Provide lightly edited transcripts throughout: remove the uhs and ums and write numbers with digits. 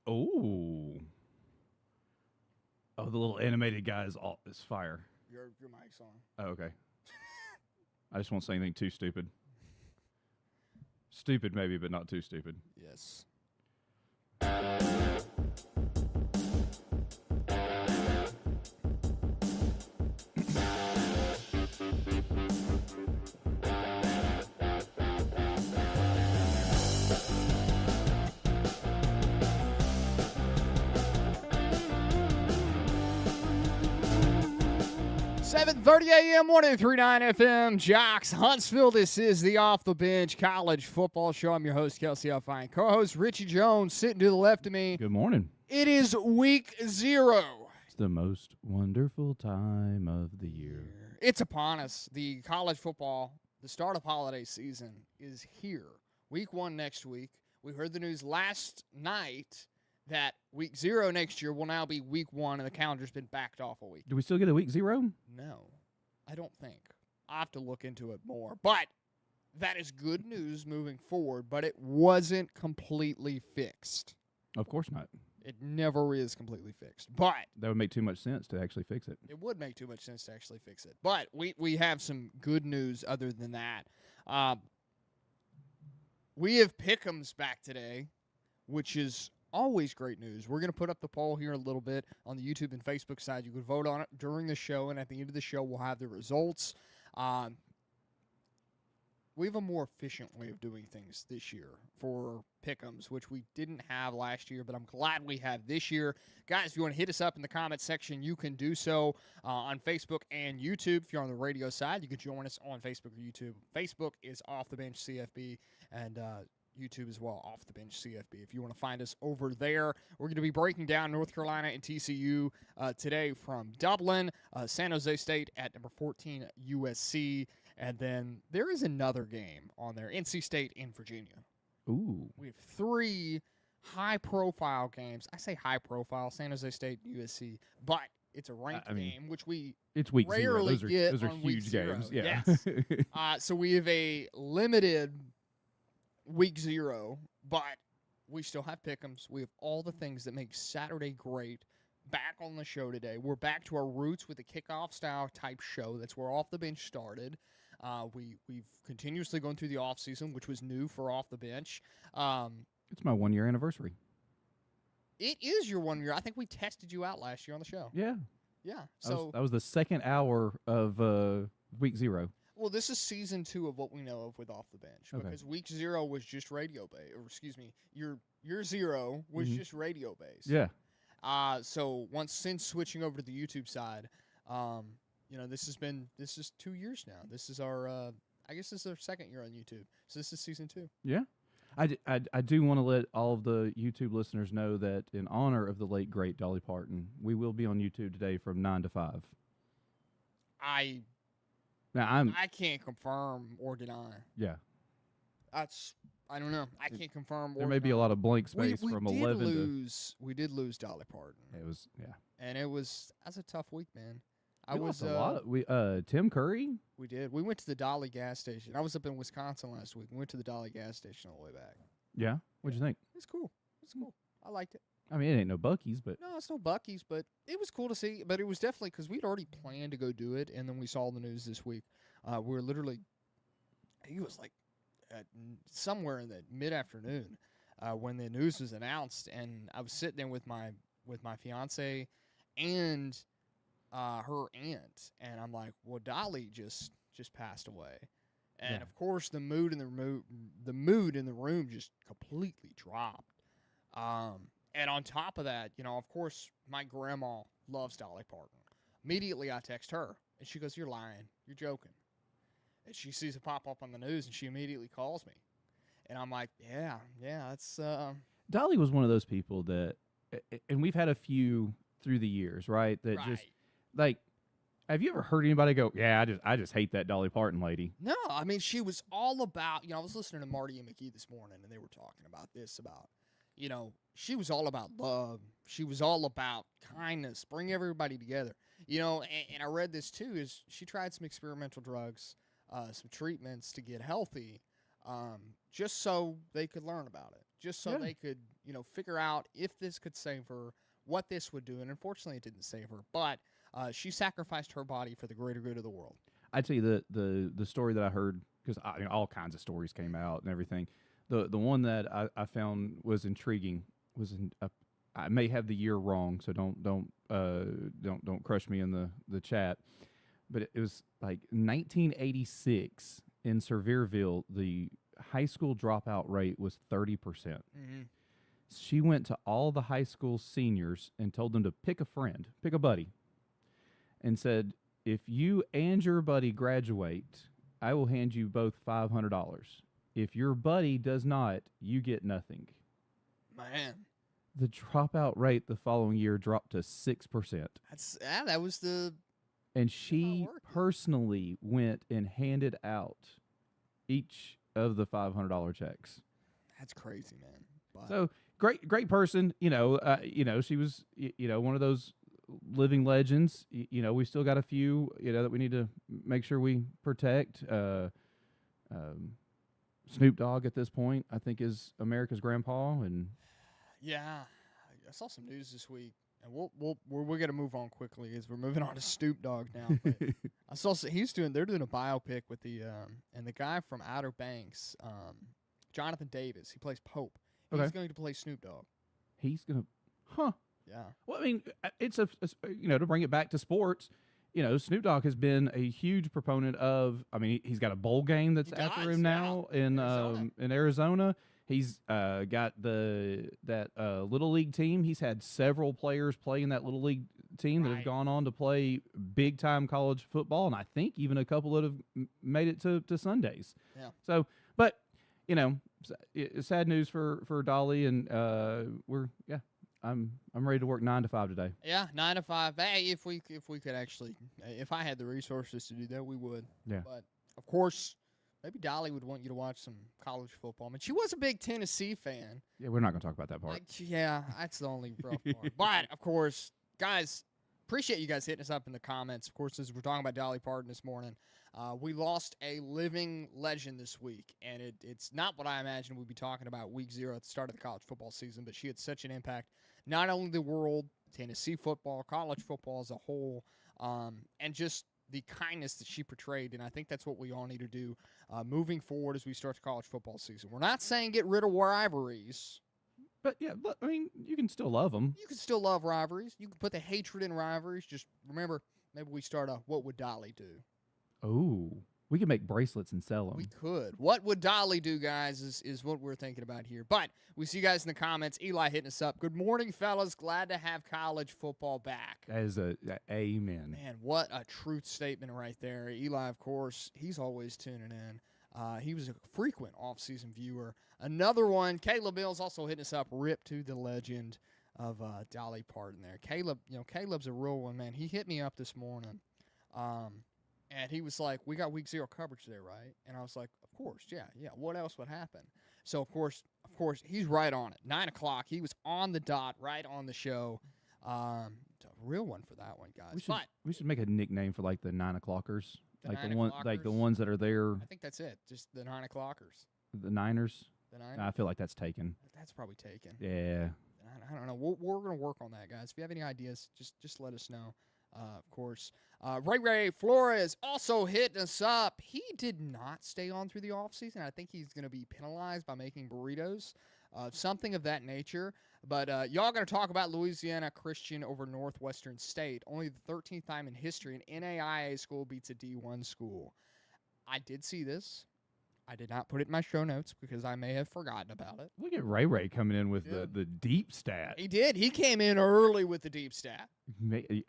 Oh, the little animated guy is fire. Your mic's on. Oh, okay. I just won't say anything too stupid. Stupid maybe, but not too stupid. Yes. 7:30 a.m. 103.9 FM, Jocks, Huntsville. This is the Off the Bench College Football Show. I'm your host, Kelsey Alfine. Co-host Richie Jones sitting to the left of me. Good morning. It is week 0. It's the most wonderful time of the year. It's upon us. The college football, the start of holiday season is here. Week 1 next week. We heard the news last night that week 0 next year will now be week 1, and the calendar's been backed off a week. Do we still get a week 0? No, I don't think. I'll have to look into it more. But that is good news moving forward, but it wasn't completely fixed. Of course not. It never is completely fixed. But that would make too much sense to actually fix it. It would make too much sense to actually fix it. But we have some good news other than that. We have Pick'ems back today, which is always great news. We're going to put up the poll here a little bit on the YouTube and Facebook side. You can vote on it during the show, and at the end of the show, we'll have the results. We have a more efficient way of doing things this year for Pick'ems, which we didn't have last year, but I'm glad we have this year. Guys, if you want to hit us up in the comments section, you can do so on Facebook and YouTube. If you're on the radio side, you can join us on Facebook or YouTube. Facebook is Off the Bench CFB, and YouTube as well, Off the Bench CFB. If you want to find us over there, we're going to be breaking down North Carolina and TCU today from Dublin, San Jose State at number 14 USC, and then there is another game on there, NC State in Virginia. Ooh. We have 3 high-profile games. I say high-profile, San Jose State, USC, but it's a ranked game, which it's week rarely 0. get Those are on huge week 0. games. Yeah. Yes. So we have a limited week 0, but we still have Pick'ems. We have all the things that make Saturday great back on the show today. We're back to our roots with a kickoff style type show. That's where Off the Bench started. We've continuously gone through the off season, which was new for Off the Bench. It's my 1-year anniversary. It is your 1 year. I think we tested you out last year on the show. Yeah. Yeah. So that was the second hour of week 0. Well, this is season 2 of what we know of with Off the Bench, because week 0 was just radio based, or excuse me, your 0 was just radio based. Yeah. So since switching over to the YouTube side, this is 2 years now. This is our I guess this is our second year on YouTube. So this is season 2. Yeah. I do want to let all of the YouTube listeners know that in honor of the late great Dolly Parton, we will be on YouTube today from 9 to 5. I can't confirm or deny. Yeah. I don't know. I can't confirm or There may be a lot of blank space from 11 We did lose Dolly Parton. It was, yeah. And that's a tough week, man. We lost a lot. Tim Curry? We did. We went to the Dolly gas station. I was up in Wisconsin last week. We went to the Dolly gas station all the way back. Yeah? What'd you think? It's cool. It's cool. I liked it. I mean, it ain't no Buc-ee's, but... No, it's no Buc-ee's, but it was cool to see. But it was definitely because we'd already planned to go do it, and then we saw the news this week. We were literally... It was like somewhere in the mid-afternoon when the news was announced, and I was sitting there with my fiance and her aunt, and I'm like, well, Dolly just passed away. And, of course, the mood in the room just completely dropped. And on top of that, of course, my grandma loves Dolly Parton. Immediately, I text her, and she goes, "You're lying. You're joking." And she sees it pop up on the news, and she immediately calls me. And I'm like, yeah, that's... Dolly was one of those people that, and we've had a few through the years, right? That just, like, have you ever heard anybody go, yeah, I just hate that Dolly Parton lady? No, I mean, she was all about, I was listening to Marty and McKee this morning, and they were talking about this, about, she was all about love. She was all about kindness, bring everybody together. And I read this, too, is she tried some experimental drugs, some treatments to get healthy, just so they could learn about it, just so they could, figure out if this could save her, what this would do. And unfortunately, it didn't save her. But she sacrificed her body for the greater good of the world. I'd tell you the story that I heard, because all kinds of stories came out and everything. The one that I found was intriguing I may have the year wrong, so don't crush me in the chat. But it was like 1986 in Sevierville. The high school dropout rate was 30%. Mm-hmm. She went to all the high school seniors and told them to pick a buddy, and said, if you and your buddy graduate, I will hand you both $500. If your buddy does not, you get nothing. Man. The dropout rate the following year dropped to 6%. That was the... And she personally went and handed out each of the $500 checks. That's crazy, man. But So great person. She was one of those living legends. We still got a few that we need to make sure we protect. Snoop Dogg at this point, I think, is America's grandpa, and yeah, I saw some news this week, and we're gonna move on quickly as we're moving on to Snoop Dogg now. But I saw they're doing a biopic with the guy from Outer Banks, Jonathan Davis. He plays Pope. He's going to play Snoop Dogg. He's gonna, huh? Yeah. Well, I mean, it's to bring it back to sports. Snoop Dogg has been a huge proponent of. I mean, he's got a bowl game that's after him now in Arizona. He's got that little league team. He's had several players play in that little league team that have gone on to play big time college football, and I think even a couple that have made it to Sundays. Yeah. So, but sad news for Dolly, and I'm ready to work 9 to 5 today. Yeah, 9 to 5. Hey, if we could actually, if I had the resources to do that, we would. Yeah. But of course, maybe Dolly would want you to watch some college football. I mean, she was a big Tennessee fan. Yeah, we're not going to talk about that part. That's the only rough part. But of course, guys, appreciate you guys hitting us up in the comments. Of course, as we're talking about Dolly Parton this morning, we lost a living legend this week, and it's not what I imagined we'd be talking about week 0 at the start of the college football season, but she had such an impact, not only the world, Tennessee football, college football as a whole, and just the kindness that she portrayed, and I think that's what we all need to do moving forward as we start the college football season. We're not saying get rid of rivalries. But, I mean, you can still love them. You can still love rivalries. You can put the hatred in rivalries. Just remember, maybe we start a what would Dolly do? Oh, we could make bracelets and sell them. We could. What would Dolly do, guys, is what we're thinking about here. But we see you guys in the comments. Eli hitting us up. Good morning, fellas. Glad to have college football back. That is amen. Man, what a truth statement right there. Eli, of course, he's always tuning in. He was a frequent off-season viewer. Another one, Caleb Mills also hitting us up. Rip to the legend of Dolly Parton there. Caleb's a real one, man. He hit me up this morning. And he was like, we got week 0 coverage today, right? And I was like, of course, yeah. What else would happen? So, of course, he's right on it. 9 o'clock. He was on the dot, right on the show. It's a real one for that one, guys. We should make a nickname for like the 9 o'clockers. The ones that are there. I think that's it. Just the 9 o'clockers. The Niners. The Niners. I feel like that's taken. That's probably taken. Yeah. I don't know. We're going to work on that, guys. If you have any ideas, just let us know. Of course. Ray Flores also hitting us up. He did not stay on through the offseason. I think he's going to be penalized by making burritos, something of that nature. But y'all going to talk about Louisiana Christian over Northwestern State. Only the 13th time in history an NAIA school beats a D1 school. I did see this. I did not put it in my show notes because I may have forgotten about it. Look at Ray coming in with the deep stat. He did. He came in early with the deep stat.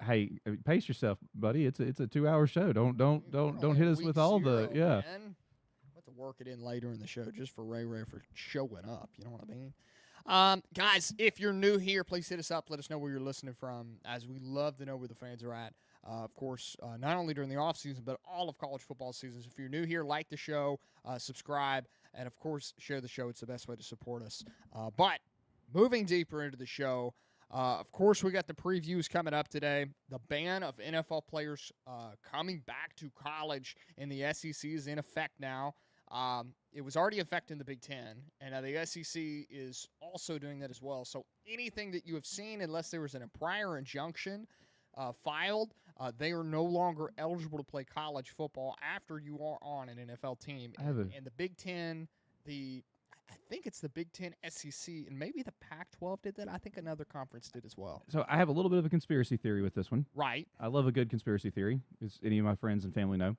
Hey, pace yourself, buddy. It's a 2-hour show. Don't hit us with all the man. We'll have to work it in later in the show just for Ray for showing up. You know what I mean? Guys, if you're new here, please hit us up. Let us know where you're listening from, as we love to know where the fans are at. Of course, not only during the offseason, but all of college football seasons. If you're new here, like the show, subscribe, and, of course, share the show. It's the best way to support us. But moving deeper into the show, of course, we got the previews coming up today. The ban of NFL players coming back to college in the SEC is in effect now. It was already affecting the Big Ten, and now the SEC is also doing that as well. So anything that you have seen, unless there was a prior injunction filed, they are no longer eligible to play college football after you are on an NFL team. And the Big Ten, I think it's the Big Ten, SEC, and maybe the Pac-12 did that. I think another conference did as well. So I have a little bit of a conspiracy theory with this one. Right. I love a good conspiracy theory, as any of my friends and family know.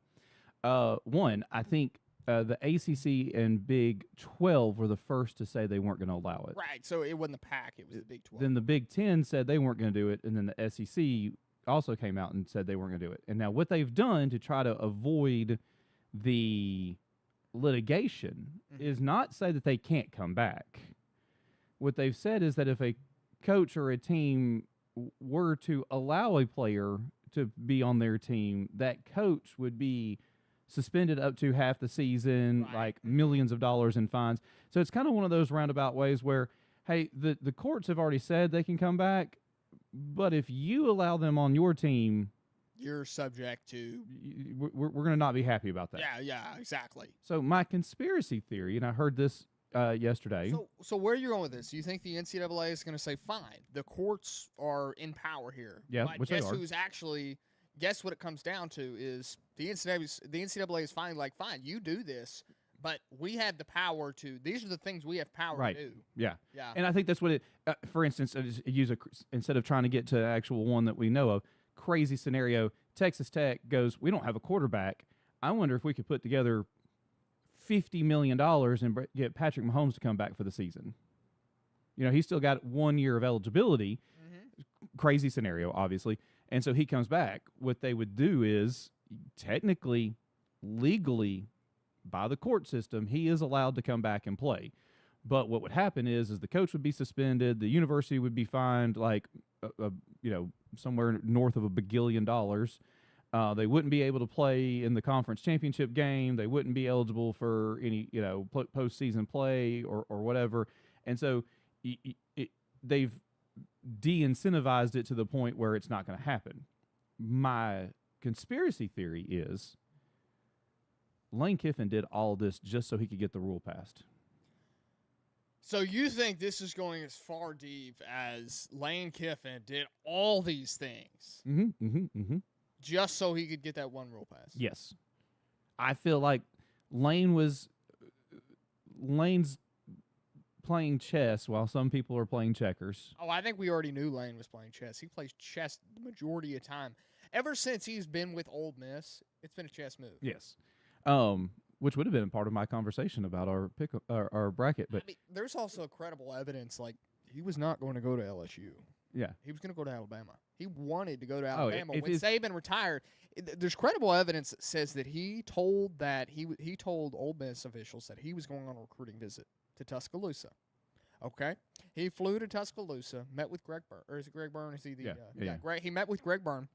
One, I think the ACC and Big 12 were the first to say they weren't going to allow it. Right, so it wasn't the Pac, it was the Big 12. Then the Big 10 said they weren't going to do it, and then the SEC also came out and said they weren't going to do it. And now what they've done to try to avoid the litigation is not say that they can't come back. What they've said is that if a coach or a team were to allow a player to be on their team, that coach would be suspended up to half the season, like millions of dollars in fines. So it's kind of one of those roundabout ways where, hey, the courts have already said they can come back, but if you allow them on your team, you're subject to. We're going to not be happy about that. Yeah, exactly. So my conspiracy theory, and I heard this yesterday. So where are you going with this? Do you think the NCAA is going to say, fine, the courts are in power here? Yeah, but which they are. Guess what it comes down to is the NCAA is finally like, fine, you do this, but we have the power to. These are the things we have power to do. Yeah. And I think that's what it. For instance, instead of trying to get to an actual one that we know of, crazy scenario. Texas Tech goes, we don't have a quarterback. I wonder if we could put together $50 million and get Patrick Mahomes to come back for the season. You know, he's still got 1 year of eligibility. Crazy scenario, obviously. And so he comes back. What they would do is, technically, legally, by the court system, he is allowed to come back and play. But what would happen is the coach would be suspended, the university would be fined like, somewhere north of $1 billion. They wouldn't be able to play in the conference championship game. They wouldn't be eligible for any, postseason play or whatever. And so they've de-incentivized it to the point where it's not going to happen. My conspiracy theory is Lane Kiffin did all this just so he could get the rule passed. So you think this is going as far deep as Lane Kiffin did all these things just so he could get that one rule pass? Yes. I feel like Lane's playing chess while some people are playing checkers. Oh, I think we already knew Lane was playing chess. He plays chess the majority of time. Ever since he's been with Ole Miss, it's been a chess move. Yes. Which would have been part of my conversation about our bracket. But there's also credible evidence, like he was not going to go to LSU. Yeah. He was going to go to Alabama. He wanted to go to Alabama. When Saban retired, there's credible evidence that says that he told Ole Miss officials that he was going on a recruiting visit to Tuscaloosa. Okay? He flew to Tuscaloosa, met with Greg Byrne. Or is it Greg Byrne? Is he the Greg? He met with Greg Byrne.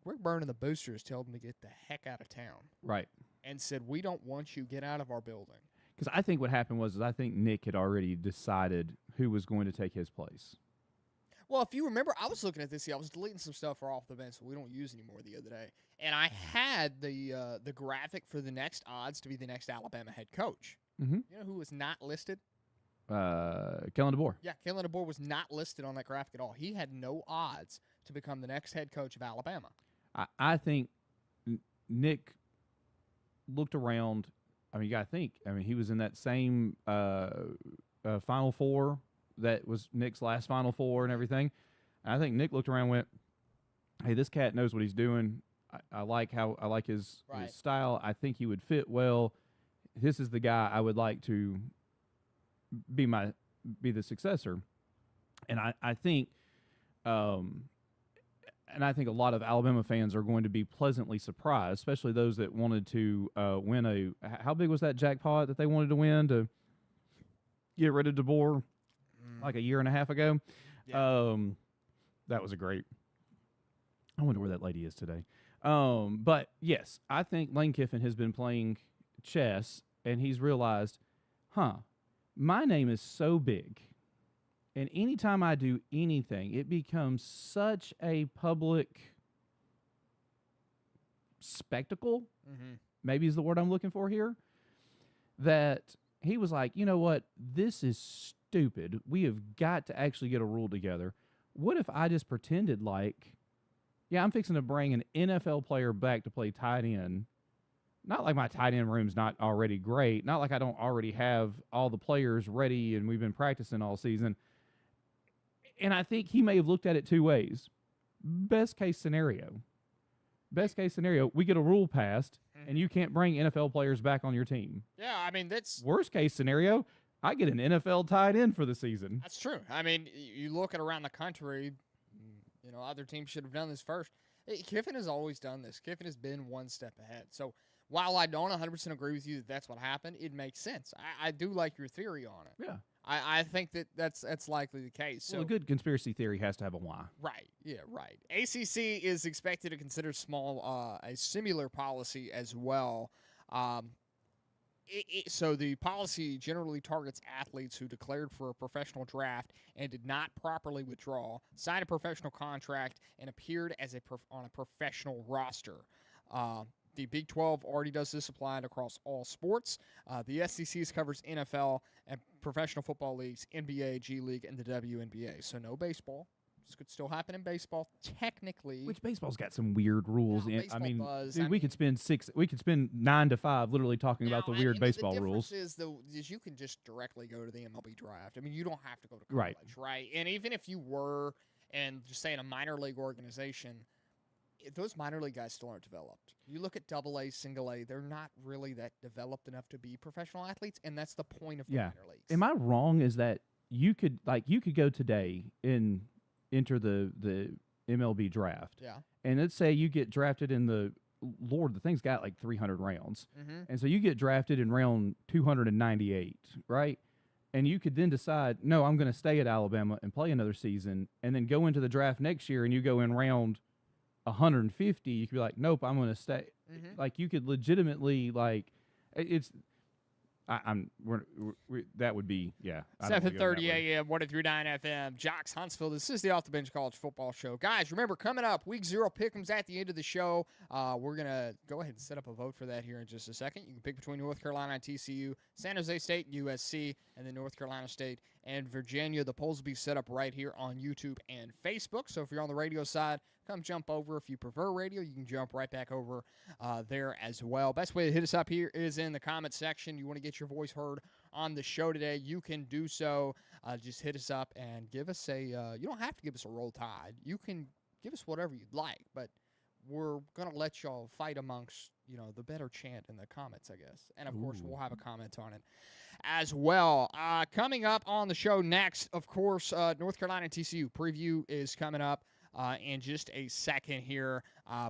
Greg Byrne and the boosters told him to get the heck out of town. Right. And said, we don't want you. Get out of our building. Because I think what happened was I think Nick had already decided who was going to take his place. Well, if you remember, I was looking at this. I was deleting some stuff off the bench that we don't use anymore the other day. And I had the graphic for the next odds to be the next Alabama head coach. Mm-hmm. You know who was not listed? Kellen DeBoer. Yeah, Kellen DeBoer was not listed on that graphic at all. He had no odds to become the next head coach of Alabama. I think Nick looked around. I mean, you got to think. I mean, he was in that same Final Four that was Nick's last Final Four and everything. And I think Nick looked around and went, hey, this cat knows what he's doing. I like his style. I think he would fit well. This is the guy I would like to be the successor. And I think a lot of Alabama fans are going to be pleasantly surprised, especially those that wanted to win how big was that jackpot that they wanted to win to get rid of DeBoer like a year and a half ago? Yeah. That was I wonder where that lady is today. But yes, I think Lane Kiffin has been playing chess and he's realized, my name is so big. And anytime I do anything, it becomes such a public spectacle, maybe is the word I'm looking for here, that he was like, you know what, this is stupid. We have got to actually get a rule together. What if I just pretended like, yeah, I'm fixing to bring an NFL player back to play tight end. Not like my tight end room's not already great. Not like I don't already have all the players ready and we've been practicing all season. And I think he may have looked at it two ways. Best case scenario, we get a rule passed and you can't bring NFL players back on your team. Yeah, I mean, that's... Worst case scenario, I get an NFL tight end for the season. That's true. I mean, you look at around the country, you know, other teams should have done this first. Kiffin has always done this. Kiffin has been one step ahead. So while I don't 100% agree with you that that's what happened, it makes sense. I do like your theory on it. Yeah. I think that's likely the case. So, well, a good conspiracy theory has to have a why. Right. Yeah, right. ACC is expected to consider a similar policy as well. So the policy generally targets athletes who declared for a professional draft and did not properly withdraw, signed a professional contract, and appeared as on a professional roster. The Big 12 already does this, applied across all sports. The SEC covers NFL and professional football leagues, NBA, G League, and the WNBA. So no baseball. This could still happen in baseball, technically. Which baseball's got some weird rules. No, I mean, does. Dude, we could spend 9 to 5 literally talking about the weird baseball rules. The difference is you can just directly go to the MLB draft. I mean, you don't have to go to college, right? And even if you were, and just say in a minor league organization, those minor league guys still aren't developed. You look at AA, single A, they're not really that developed enough to be professional athletes, and that's the point of the minor leagues. Am I wrong? Is that you could go today and enter the MLB draft, and let's say you get drafted in the thing's got like 300 rounds, and so you get drafted in round 298, right? And you could then decide, no, I'm going to stay at Alabama and play another season, and then go into the draft next year, and you go in round 150, you could be like, nope, I'm going to stay. Like, you could legitimately, like, it's, that would be, 7:30 a.m., 103.9 FM, Jocks, Huntsville. This is the Off the Bench College Football Show. Guys, remember, coming up, Week 0 pick'ems at the end of the show. We're going to go ahead and set up a vote for that here in just a second. You can pick between North Carolina and TCU, San Jose State and USC, and then North Carolina State and Virginia. The polls will be set up right here on YouTube and Facebook. So if you're on the radio side, come jump over. If you prefer radio, you can jump right back over there as well. Best way to hit us up here is in the comment section. You want to get your voice heard on the show today, you can do so. Just hit us up and give us you don't have to give us a Roll Tide. You can give us whatever you'd like, but we're going to let y'all fight amongst, the better chant in the comments, I guess. And, of course, we'll have a comment on it as well. Coming up on the show next, of course, North Carolina and TCU preview is coming up in just a second here.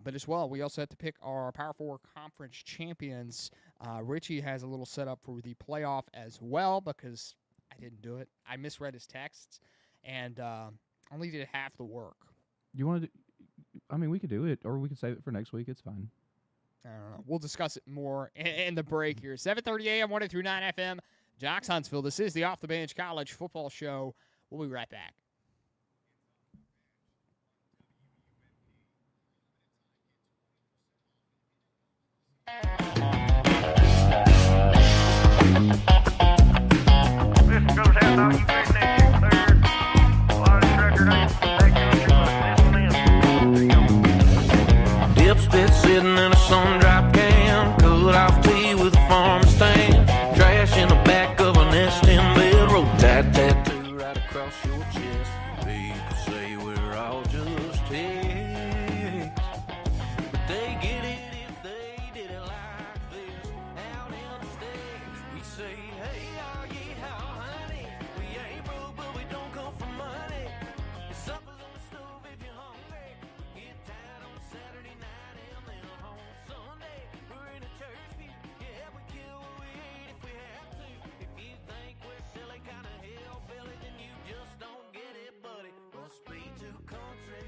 But as well, we also have to pick our Power 4 Conference champions. Richie has a little setup for the playoff as well because I didn't do it. I misread his texts and only did half the work. You wanted to, I mean, we could do it, or we could save it for next week. It's fine. I don't know. We'll discuss it more in the break here. 7:30 a.m., 103.9 FM, Jocks, Huntsville. This is the Off the Bench College Football Show. We'll be right back. This goes out to all you great nations there. Large record ain't thank you much this man. Dip spit sitting in a sun-dropped can, cut off tea with a farm stand, trash in the back of a nesting bed, roll tide tattoo right across your chest. People say we're all just ticks, but they get it if they did it like this. Out in the States, we say, hey, oh yeah, honey, we ain't broke, but we don't come for money. Your supper's on the stove if you're hungry. Get tired on Saturday night and then home Sunday. We're in a church pew, yeah, we kill what we eat if we have to. If you think we're silly, kind of hillbilly, then you just don't get it, buddy. Must be too country.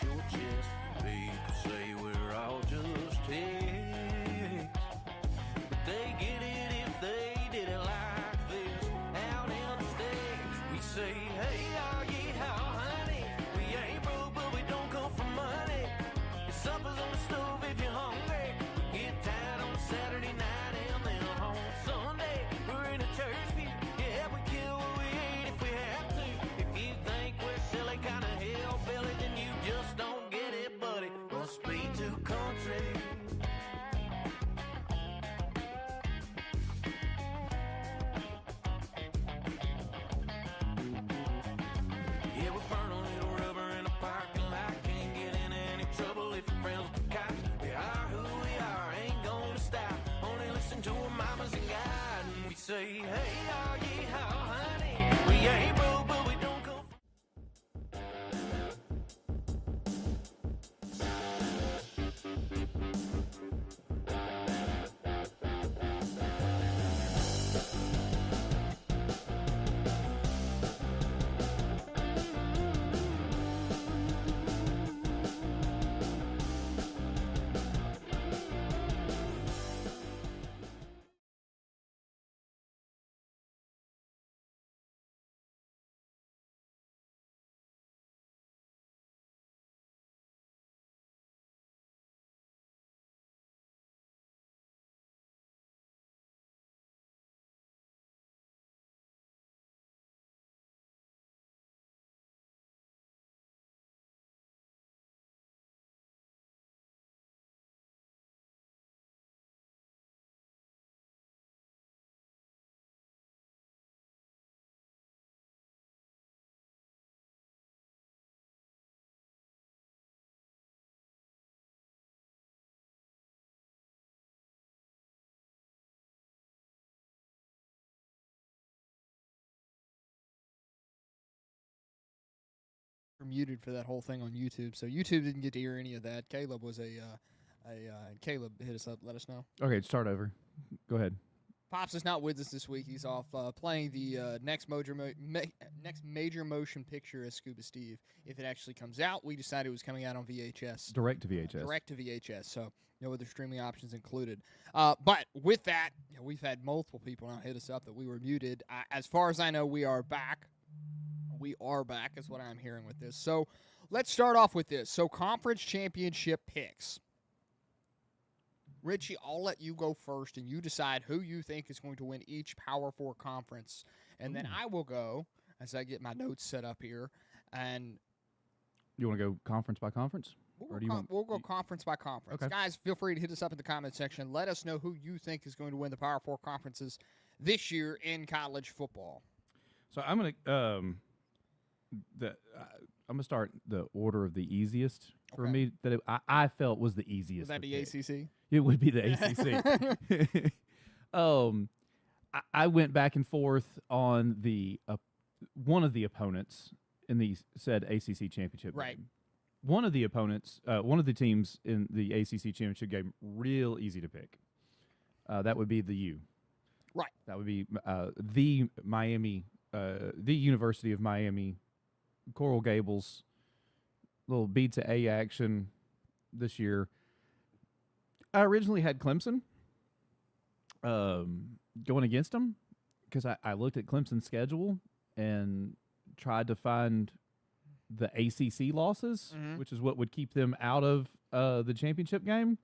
your chest. People say we're all just ticks, but they get it if they did it like this. Out in the States, we say, hey, are ye how, honey? We ain't broke, but we don't come for money. Your supper's on the stove if you're hungry. We get tired on Saturday night and then home Sunday. We're in a church pew. Yeah, we kill what we eat if we have to. If you think we're silly, kind of hillbilly, then you just don't get it, buddy. Must be too country. Yeah, we burn a little rubber in a parking lot. Can't get in any trouble if you're friends with the cops. We are who we are, ain't gonna stop. Only listen to our mamas and God. And we say, hey, are ye how, honey? We ain't broke, but we don't go. Muted for that whole thing on YouTube, so YouTube didn't get to hear any of that. Caleb was Caleb hit us up, let us know. Okay, start over. Go ahead. Pops is not with us this week. He's off playing the next major motion picture as Scuba Steve. If it actually comes out, we decided it was coming out on VHS. Direct to VHS. Direct to VHS, so no other streaming options included. But with that, we've had multiple people now hit us up that we were muted. As far as I know, we are back. We are back is what I'm hearing with this. So let's start off with this. So conference championship picks. Richie, I'll let you go first, and you decide who you think is going to win each Power 4 conference. And then I will go, as I get my notes set up here. And you want to go conference by conference? We'll go conference by conference. Okay. Guys, feel free to hit us up in the comment section. Let us know who you think is going to win the Power 4 conferences this year in college football. So I'm going to I'm gonna start the order of the easiest for me that I felt was the easiest. Would that be ACC? It would be the ACC. I went back and forth on the one of the opponents in the said ACC championship game. One of the opponents, one of the teams in the ACC championship game, real easy to pick. That would be the U. Right. That would be the Miami, the University of Miami. Coral Gables, little B to A action this year. I originally had Clemson going against them because I looked at Clemson's schedule and tried to find the ACC losses, which is what would keep them out of the championship game.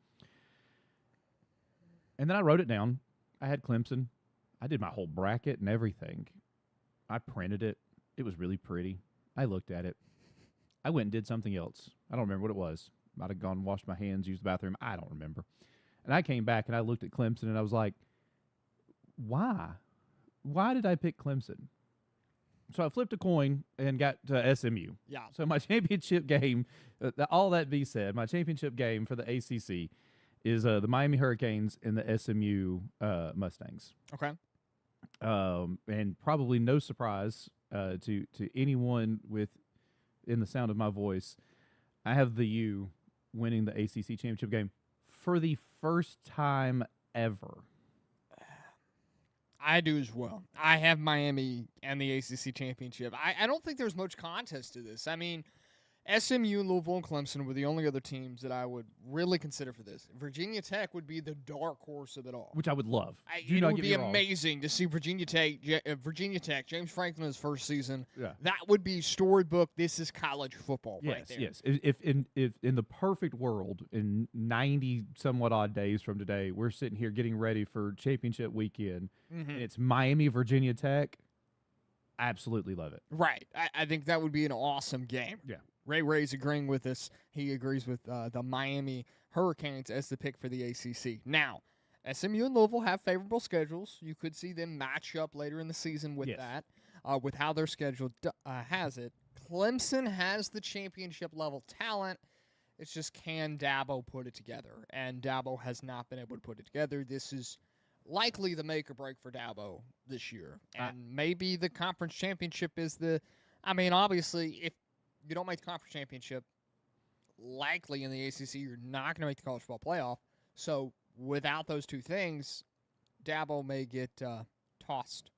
And then I wrote it down. I had Clemson. I did my whole bracket and everything. I printed it. It was really pretty. I looked at it. I went and did something else. I don't remember what it was. Might have gone and washed my hands, used the bathroom. I don't remember. And I came back and I looked at Clemson and I was like, why? Why did I pick Clemson? So I flipped a coin and got to SMU. Yeah. So my championship game, all that be said, my championship game for the ACC is the Miami Hurricanes and the SMU Mustangs. Okay. And probably no surprise to anyone in the sound of my voice, I have the U winning the ACC championship game for the first time ever. I do as well. I have Miami and the ACC championship. I don't think there's much contest to this. I mean, SMU, Louisville, and Clemson were the only other teams that I would really consider for this. Virginia Tech would be the dark horse of it all. Which I would love. It would be amazing to see Virginia Tech, James Franklin's first season. Yeah. That would be storybook. This is college football right there. Yes. If in the perfect world, in 90 somewhat odd days from today, we're sitting here getting ready for championship weekend, and it's Miami, Virginia Tech, absolutely love it. Right. I think that would be an awesome game. Yeah. Ray's agreeing with us. He agrees with the Miami Hurricanes as the pick for the ACC. Now, SMU and Louisville have favorable schedules. You could see them match up later in the season with that, with how their schedule has it. Clemson has the championship-level talent. It's just, can Dabo put it together? And Dabo has not been able to put it together. This is likely the make or break for Dabo this year. And maybe the conference championship is obviously, if you don't make the conference championship, likely in the ACC, you're not going to make the college football playoff. So without those two things, Dabo may get tossed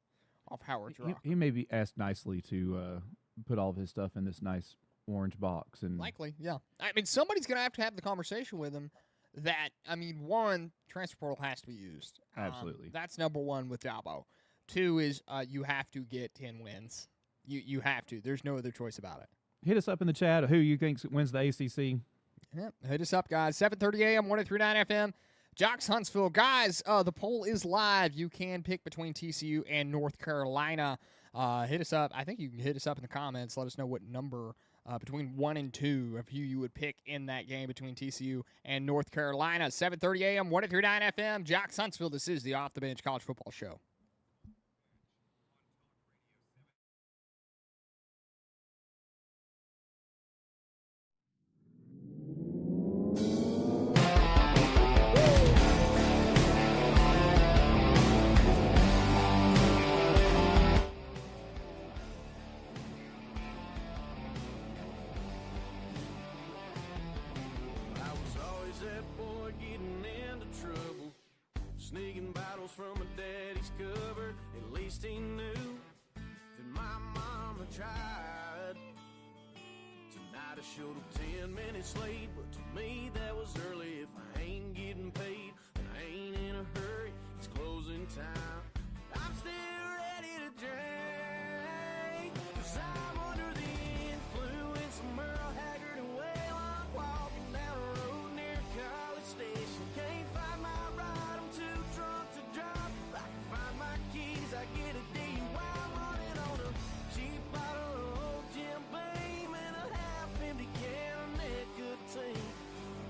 off Howard's Rock. He may be asked nicely to put all of his stuff in this nice orange box. And likely, yeah. Somebody's going to have the conversation with him that, one, transfer portal has to be used. Absolutely. That's number one with Dabo. Two is you have to get 10 wins. You have to. There's no other choice about it. Hit us up in the chat. Who you think wins the ACC? Yeah, hit us up, guys. 7:30 a.m., 103.9 FM. Jocks Huntsville. Guys, the poll is live. You can pick between TCU and North Carolina. Hit us up. I think you can hit us up in the comments. Let us know what number between 1 and 2 of who you would pick in that game between TCU and North Carolina. 7:30 a.m., 103.9 FM. Jocks Huntsville. This is the Off the Bench College Football Show. Sneaking bottles from my daddy's cupboard. At least he knew that my mama tried. Tonight I showed up 10 minutes late, but to me that was early. If I ain't getting paid, then I ain't in a hurry. It's closing time. I'm still ready to drink, 'cause I'm under the influence of Merle Haggard and Waylon. Walking down a road near College Station. Can't find my ride, I'm too drunk to drive. I can find my keys, I get a DUI. I'm running on a cheap bottle of old Jim Beam and a half-empty can of nicotine.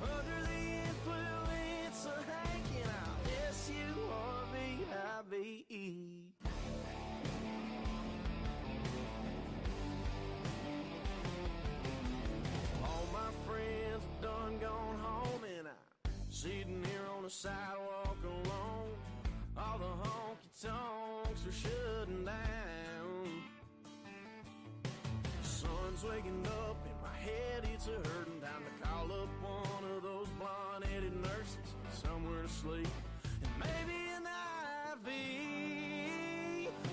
Under the influence of hanging out, SURVIVE. All my friends have done gone home, and I'm sitting here on the sidewalk alone. All the honky-tonks are shutting down. Sun's waking up in my head, it's a hurting. Time to call up one of those blonde-headed nurses, somewhere to sleep, and maybe an IV.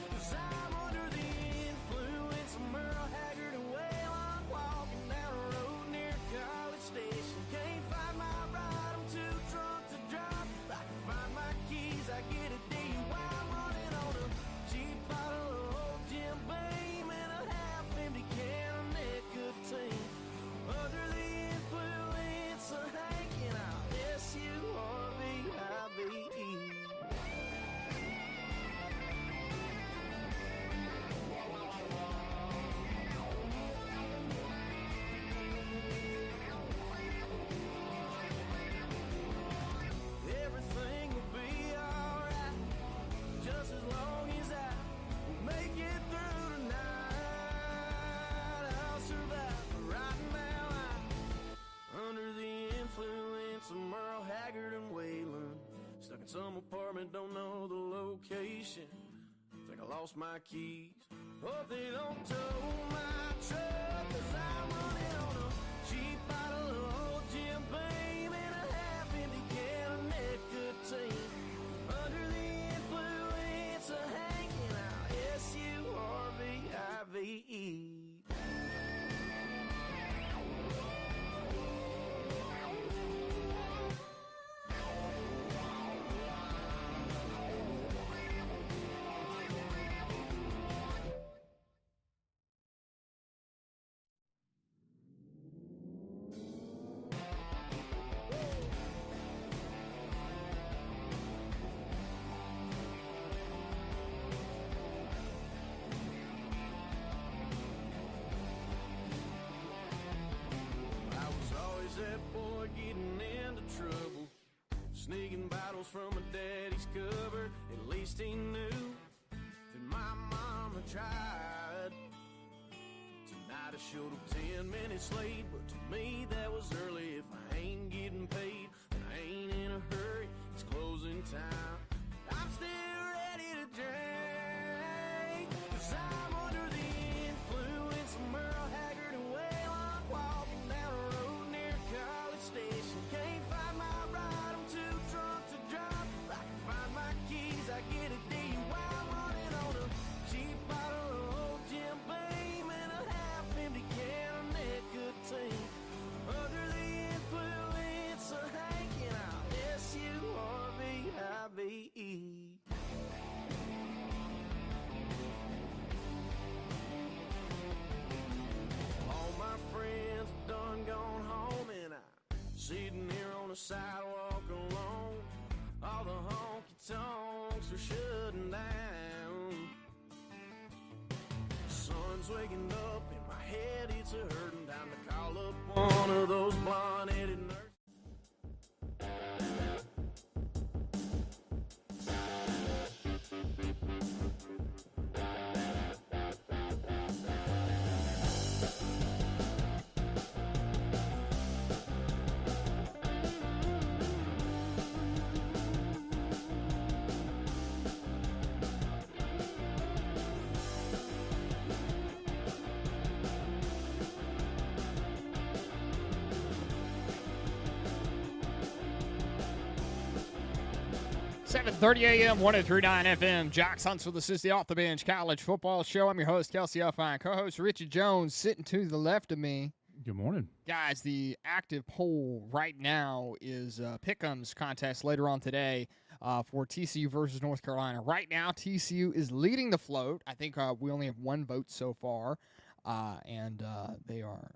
'Cause I'm under the influence of Merle Haggard and Waylon. Walking down a road near College Station. Can't find my ride, I'm too drunk to drive. I can find my keys, I get a DUI. I'm running on a cheap bottle of old Jim Beam and a half-empty can of nicotine. Under the influence of hanging out, SURVIVE. Everything will be alright, just as long as I make it through tonight. I'll survive, but right now I'm under the influence of Merle Haggard and Waylon. Stuck in some apartment, don't know the location. Think I lost my keys. Hope they don't tow my truck, 'cause I'm running on a cheap bottle of old Jim Beam and a half-empty can of nicotine. Under the influence of hanging out, SURVIVE. from my daddy's cupboard. At least he knew that my mama tried. Tonight I showed up 10 minutes late, but to me that was early. If I ain't getting paid, then I ain't in a hurry. It's closing time. I'm still ready to drink, 'cause I'm under the influence of Merle Haggard and Waylon, walking down a road near College Station. Can't find my ride, I'm too drunk to drive. I can find my keys, I get a DUI. I'm running on a cheap bottle of old Jim Beam and a half-empty can of nicotine. Under the influence of Hank and I'll SURVIVE. All my friends have done gone home and I'm sitting here on the sidewalk alone. All the honky-tonks are shutting down. The sun's waking up in my head, it's a hurting. Time to call up one of those blonde-headed nurses. Seven 30 a.m., 103.9 FM. Jock Huntsville, this is the Off the Bench College Football Show. I'm your host, Kelsey Huffine. Co-host Richard Jones sitting to the left of me. Good morning. Guys, the active poll right now is Pick'em's contest later on today for TCU versus North Carolina. Right now, TCU is leading the float. I think we only have one vote so far, and they are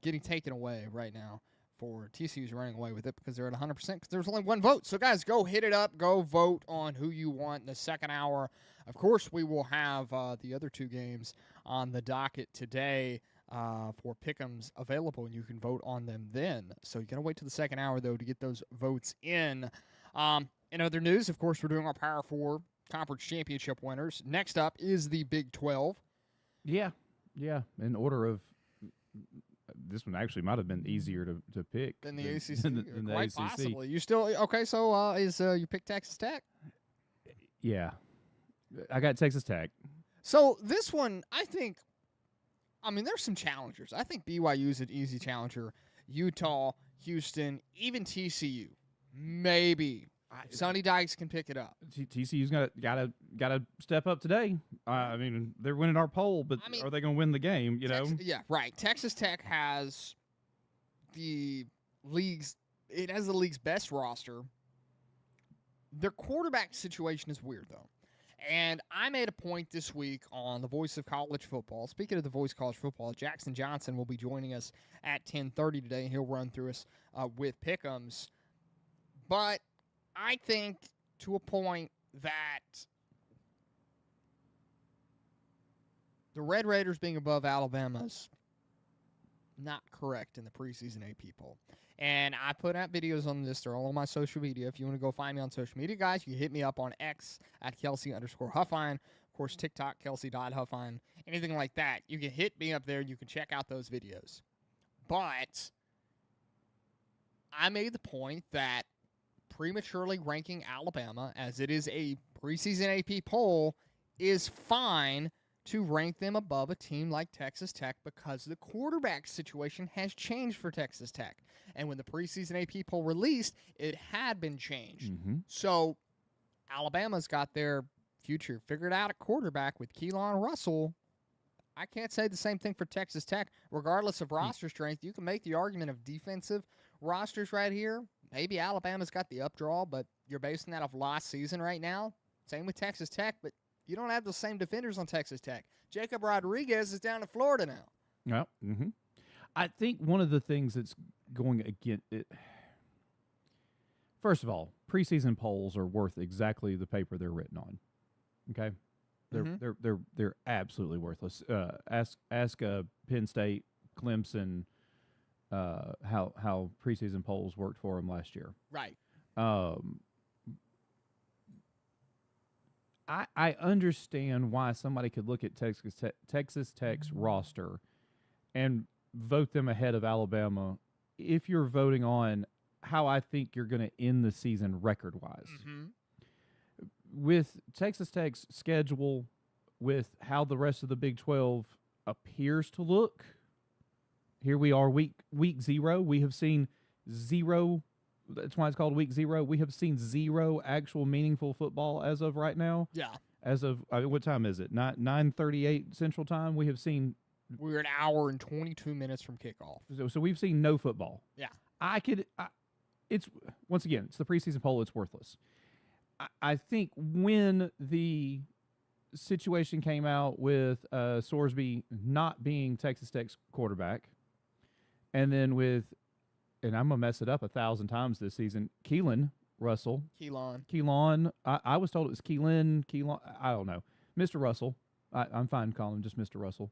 getting taken away right now. For TCU's running away with it because they're at 100% because there's only one vote. So, guys, go hit it up. Go vote on who you want in the second hour. Of course, we will have the other two games on the docket today for Pick'ems available, and you can vote on them then. So you got to wait till the second hour, though, to get those votes in. In other news, of course, we're doing our Power 4 Conference Championship winners. Next up is the Big 12. Yeah. In order of this one actually might have been easier to pick than the ACC. Than Quite ACC. possibly. You still okay? So is you pick Texas Tech? Yeah, I got Texas Tech. So this one, I think. I mean, there's some challengers. I think BYU is an easy challenger. Utah, Houston, even TCU, maybe. Sonny Dykes can pick it up. TCU's got to step up today. I mean, they're winning our poll, but are they going to win the game? You know? Yeah, right. Texas Tech has the league's best roster. Their quarterback situation is weird though, and I made a point this week on the Voice of College Football. Speaking of the Voice of College Football, Jackson Johnson will be joining us at 10:30 today, and he'll run through us with Pick'ems. But I think to a point that the Red Raiders being above Alabama's not correct in the preseason AP poll. And I put out videos on this. They're all on my social media. If you want to go find me on social media, guys, you can hit me up on X at Kelsey_Huffine. Of course, TikTok, Kelsey.Huffine. Anything like that. You can hit me up there. You can check out those videos. But I made the point that prematurely ranking Alabama, as it is a preseason AP poll, is fine to rank them above a team like Texas Tech because the quarterback situation has changed for Texas Tech. And when the preseason AP poll released, it had been changed. Mm-hmm. So Alabama's got their future figured out at quarterback with Keelan Russell. I can't say the same thing for Texas Tech. Regardless of roster strength, you can make the argument of defensive rosters right here. Maybe Alabama's got the updraw, but you're basing that off last season right now. Same with Texas Tech, but you don't have the same defenders on Texas Tech. Jacob Rodriguez is down in Florida now. Yeah. Mm-hmm. I think one of the things that's going against it. First of all, preseason polls are worth exactly the paper they're written on. Okay, they're absolutely worthless. Ask Penn State, Clemson, how preseason polls worked for them last year. Right. I understand why somebody could look at Texas Tech's roster and vote them ahead of Alabama if you're voting on how I think you're going to end the season record-wise. Mm-hmm. With Texas Tech's schedule, with how the rest of the Big 12 appears to look, here we are, week 0. We have seen 0. That's why it's called week 0. We have seen 0 actual meaningful football as of right now. Yeah. As of what time is it? 9:38 Central Time. We have seen. We're an hour and 22 minutes from kickoff. So we've seen no football. Yeah. It's once again, it's the preseason poll. It's worthless. I think when the situation came out with Sorsby not being Texas Tech's quarterback, and then with, and I'm going to mess it up 1,000 times this season, Keelan Russell. Keelan. I was told it was Keelan. I don't know. Mr. Russell. I'm fine calling him just Mr. Russell.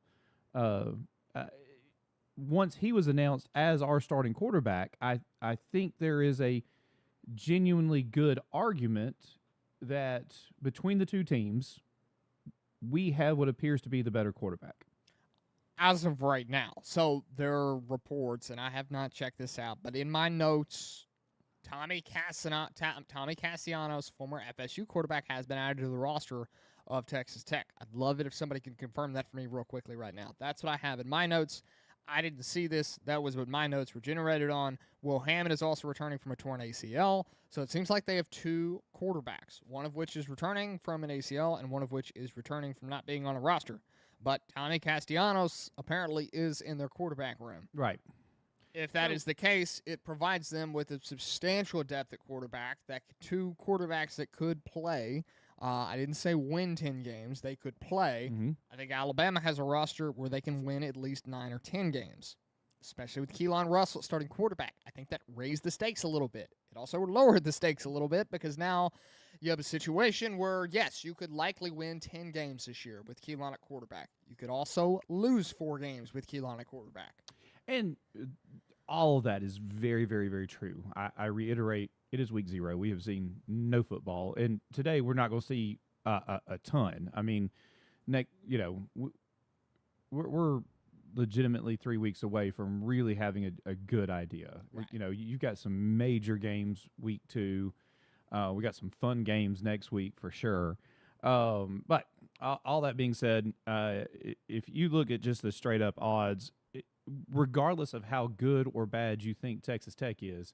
Once he was announced as our starting quarterback, I think there is a genuinely good argument that between the two teams, we have what appears to be the better quarterback. As of right now. So there are reports, and I have not checked this out, but in my notes, Tommy Castellanos, former FSU quarterback, has been added to the roster of Texas Tech. I'd love it if somebody can confirm that for me real quickly right now. That's what I have in my notes. I didn't see this. That was what my notes were generated on. Will Hammond is also returning from a torn ACL. So it seems like they have 2 quarterbacks, one of which is returning from an ACL and one of which is returning from not being on a roster. But Tommy Castellanos apparently is in their quarterback room. Right. If that is the case, it provides them with a substantial depth at quarterback, 2 quarterbacks that could play. I didn't say win 10 games. They could play. Mm-hmm. I think Alabama has a roster where they can win at least 9 or 10 games, especially with Keelan Russell starting quarterback. I think that raised the stakes a little bit. It also lowered the stakes a little bit because now you have a situation where, yes, you could likely win 10 games this year with Keelan at quarterback. You could also lose 4 games with Keelan at quarterback. And all of that is very, very, very true. I reiterate, it is week 0. We have seen no football, and today we're not going to see a ton. I mean, we're legitimately 3 weeks away from really having a good idea. Right. You've got some major games week 2. We got some fun games next week for sure. But all that being said, if you look at just the straight up odds, regardless of how good or bad you think Texas Tech is,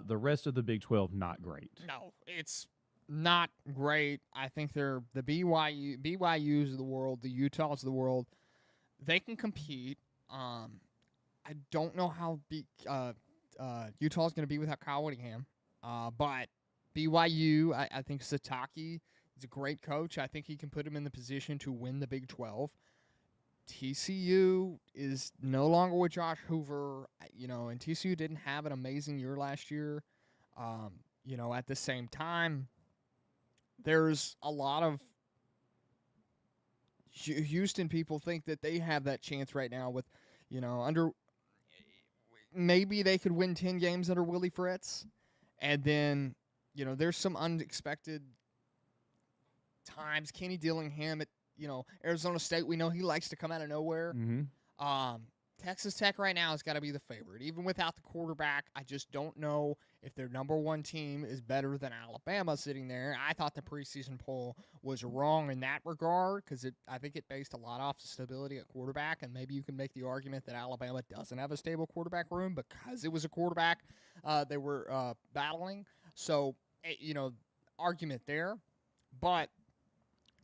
the rest of the Big 12 not great. No, it's not great. I think they're the BYUs of the world, the Utahs of the world. They can compete. I don't know how Utah's going to be without Kyle Whittingham, but BYU, I think Satake is a great coach. I think he can put him in the position to win the Big 12. TCU is no longer with Josh Hoover, and TCU didn't have an amazing year last year. At the same time, there's a lot of Houston people think that they have that chance right now with, maybe they could win 10 games under Willie Fritz. And then, there's some unexpected times. Kenny Dillingham at, Arizona State, we know he likes to come out of nowhere. Mm-hmm. Texas Tech right now has got to be the favorite. Even without the quarterback, I just don't know if their number 1 team is better than Alabama sitting there. I thought the preseason poll was wrong in that regard because I think it based a lot off the stability at quarterback, and maybe you can make the argument that Alabama doesn't have a stable quarterback room because it was a quarterback they were battling. So, argument there. But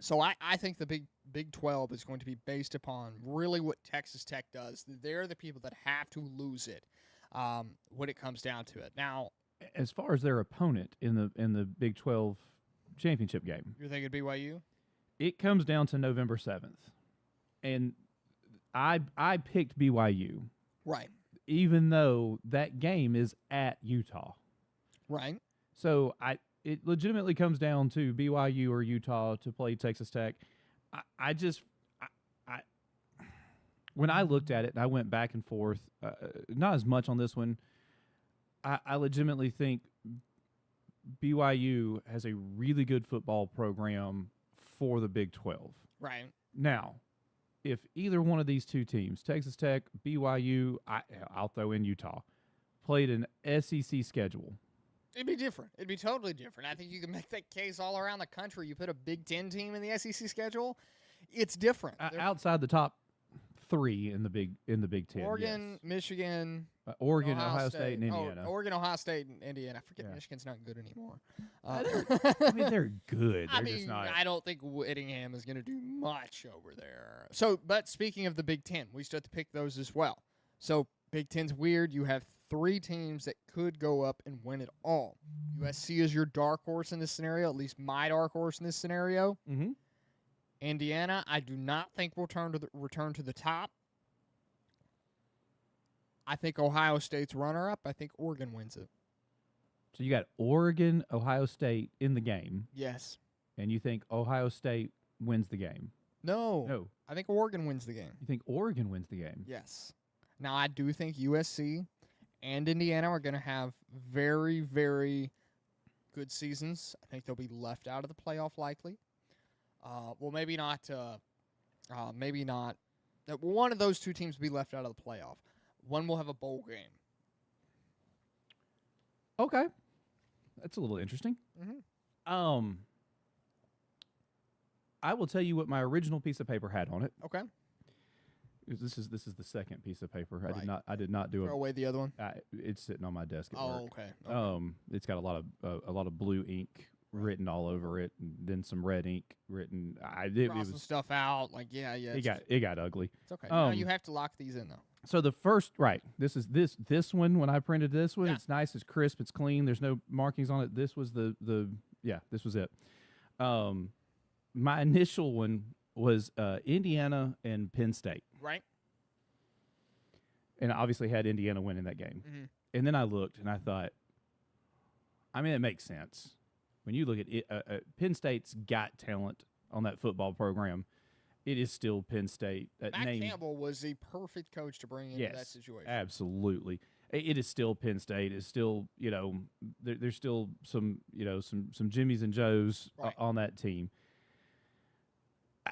so I think the Big 12 is going to be based upon really what Texas Tech does. They're the people that have to lose it when it comes down to it. Now, as far as their opponent in the Big 12 championship game, you're thinking BYU? It comes down to November 7th, and I picked BYU, right? Even though that game is at Utah, right? So it legitimately comes down to BYU or Utah to play Texas Tech. When I looked at it and I went back and forth, not as much on this one, I legitimately think BYU has a really good football program for the Big 12. Right. Now, if either one of these two teams, Texas Tech, BYU, I'll throw in Utah, played an SEC schedule. It'd be different. It'd be totally different. I think you can make that case all around the country. You put a Big Ten team in the SEC schedule, it's different. Outside the top 3 in the Big Ten. Oregon, yes. Michigan, Oregon, Ohio State, and Indiana. Oregon, Ohio State, and Indiana. I forget Michigan's not good anymore. I mean, they're good. They're just not. I don't think Whittingham is going to do much over there. So, but speaking of the Big Ten, we still have to pick those as well. So, Big Ten's weird. You have 3 teams that could go up and win it all. USC is your dark horse in this scenario, at least my dark horse in this scenario. Mm-hmm. Indiana, I do not think will return to the top. I think Ohio State's runner-up. I think Oregon wins it. So you got Oregon, Ohio State in the game. Yes. And you think Ohio State wins the game? No. I think Oregon wins the game. You think Oregon wins the game? Yes. Now, I do think USC and Indiana are going to have very, very good seasons. I think they'll be left out of the playoff likely. Well, maybe not. Maybe not. One of those two teams will be left out of the playoff. One will have a bowl game. Okay. That's a little interesting. Mm-hmm. I will tell you what my original piece of paper had on it. Okay. This is the second piece of paper. Right. I did not do Throw away the other one. It's sitting on my desk at work. Okay. It's got a lot of blue ink written all over it, and then some red ink written. Crossing stuff out. Like yeah. It got ugly. It's okay. Now you have to lock these in though. So the first this is this one. When I printed this one, it's nice, it's crisp, it's clean. There's no markings on it. This was this was it. My initial one was Indiana and Penn State. Right. And I obviously had Indiana winning that game. Mm-hmm. And then I looked and I thought, I mean, it makes sense. When you look at it, Penn State's got talent on that football program. It is still Penn State. Matt Campbell was the perfect coach to bring into that situation. Absolutely. It is still Penn State. It's still, there's still some Jimmies and Joes on that team.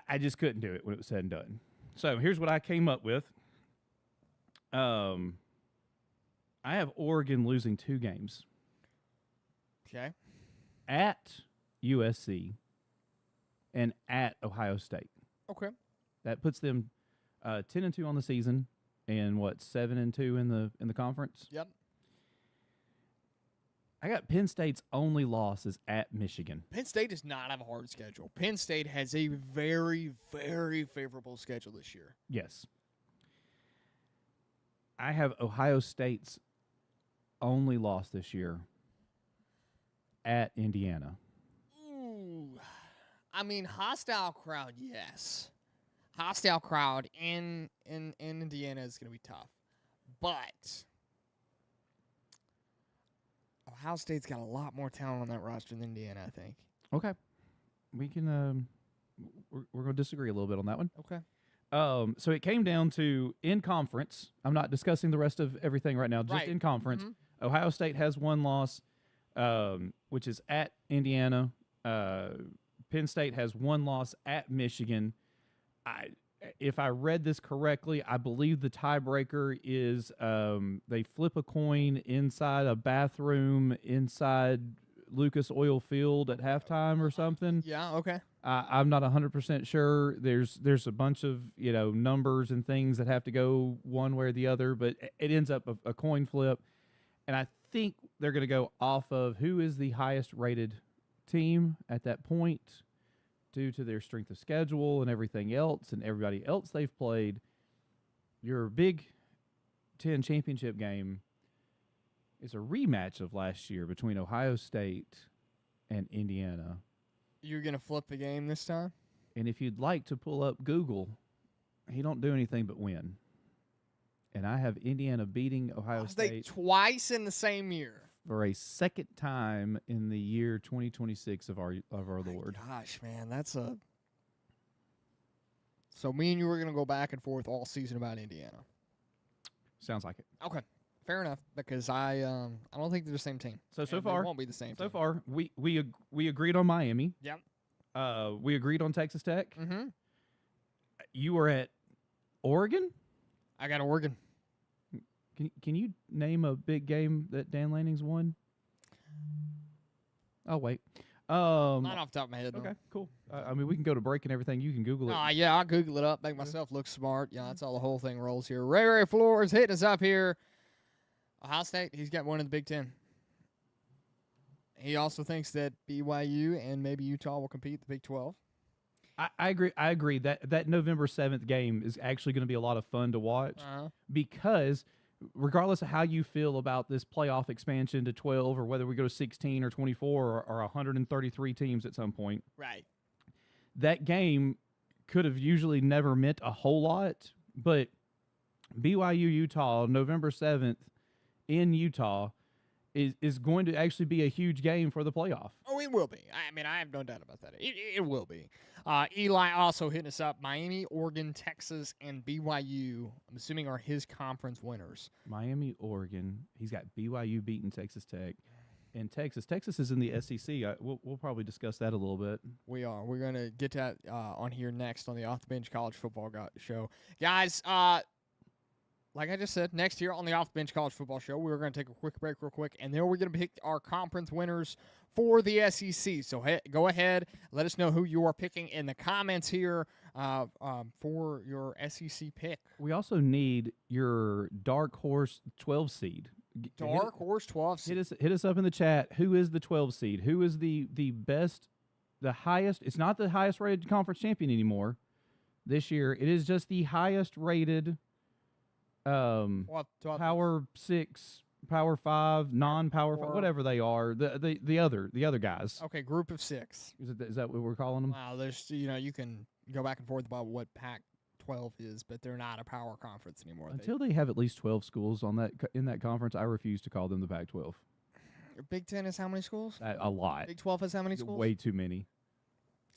I just couldn't do it when it was said and done. So here's what I came up with. I have Oregon losing 2 games. Okay. At USC and at Ohio State. Okay. That puts them 10-2 on the season and 7-2 in the conference. Yep. I got Penn State's only loss is at Michigan. Penn State does not have a hard schedule. Penn State has a very, very favorable schedule this year. Yes. I have Ohio State's only loss this year at Indiana. Ooh. I mean, hostile crowd, yes. Hostile crowd in Indiana is going to be tough. But Ohio State's got a lot more talent on that roster than Indiana, I think. Okay. We can we're going to disagree a little bit on that one. Okay. So it came down to in conference. I'm not discussing the rest of everything right now, just in conference. Mm-hmm. Ohio State has 1 loss, which is at Indiana. Penn State has 1 loss at Michigan. If I read this correctly, I believe the tiebreaker is they flip a coin inside a bathroom inside Lucas Oil Field at halftime or something. Yeah, okay. I'm not 100% sure. There's a bunch of numbers and things that have to go one way or the other, but it ends up a coin flip, and I think they're going to go off of who is the highest rated team at that point due to their strength of schedule and everything else and everybody else they've played. Your Big Ten championship game is a rematch of last year between Ohio State and Indiana. You're going to flip the game this time? And if you'd like to pull up Google, he don't do anything but win. And I have Indiana beating Ohio State twice in the same year. For a second time in the year 2026 of our Lord. Gosh, man, that's a. So me and you were going to go back and forth all season about Indiana. Sounds like it. Okay, fair enough. Because I don't think they're the same team. So far they won't be the same. So far, we agreed on Miami. Yep. We agreed on Texas Tech. Mm-hmm. You were at Oregon? I got Oregon. Can you name a big game that Dan Lanning's won? Oh, wait. Not off the top of my head, though. Okay, cool. I mean, we can go to break and everything. You can Google it. Yeah, I'll Google it up, make myself look smart. Yeah, that's how the whole thing rolls here. Ray Flores hitting us up here. Ohio State, he's got one in the Big Ten. He also thinks that BYU and maybe Utah will compete in the Big 12. I agree. I agree that November 7th game is actually going to be a lot of fun to watch because regardless of how you feel about this playoff expansion to 12 or whether we go to 16 or 24 or 133 teams at some point, right? That game could have usually never meant a whole lot, but BYU Utah November 7th in Utah is going to actually be a huge game for the playoff. Oh, it will be. I mean, I have no doubt about that. It will be. Eli also hitting us up. Miami, Oregon, Texas, and BYU, I'm assuming, are his conference winners. Miami, Oregon. He's got BYU beating Texas Tech. And Texas. Texas is in the SEC. We'll probably discuss that a little bit. We are. We're going to get to that on here next on the Off the Bench College Football Show. Guys, like I just said, next year on the Off the Bench College Football Show, we're going to take a quick break real quick, and then we're going to pick our conference winners for the SEC. So go ahead, let us know who you are picking in the comments here for your SEC pick. We also need your dark horse 12 seed. Dark horse 12 seed. Hit us up in the chat. Who is the 12 seed? Who is the best, the highest? It's not the highest rated conference champion anymore this year. It is just the highest rated Power 6, Power 5, non-Power 5, whatever they are, the other guys. Okay, group of 6. Is that what we're calling them? Wow, there's you can go back and forth about what Pac-12 is, but they're not a power conference anymore. Until they have at least 12 schools in that conference, I refuse to call them the Pac-12. Big 10 is how many schools? A lot. Big 12 has how many schools? Way too many.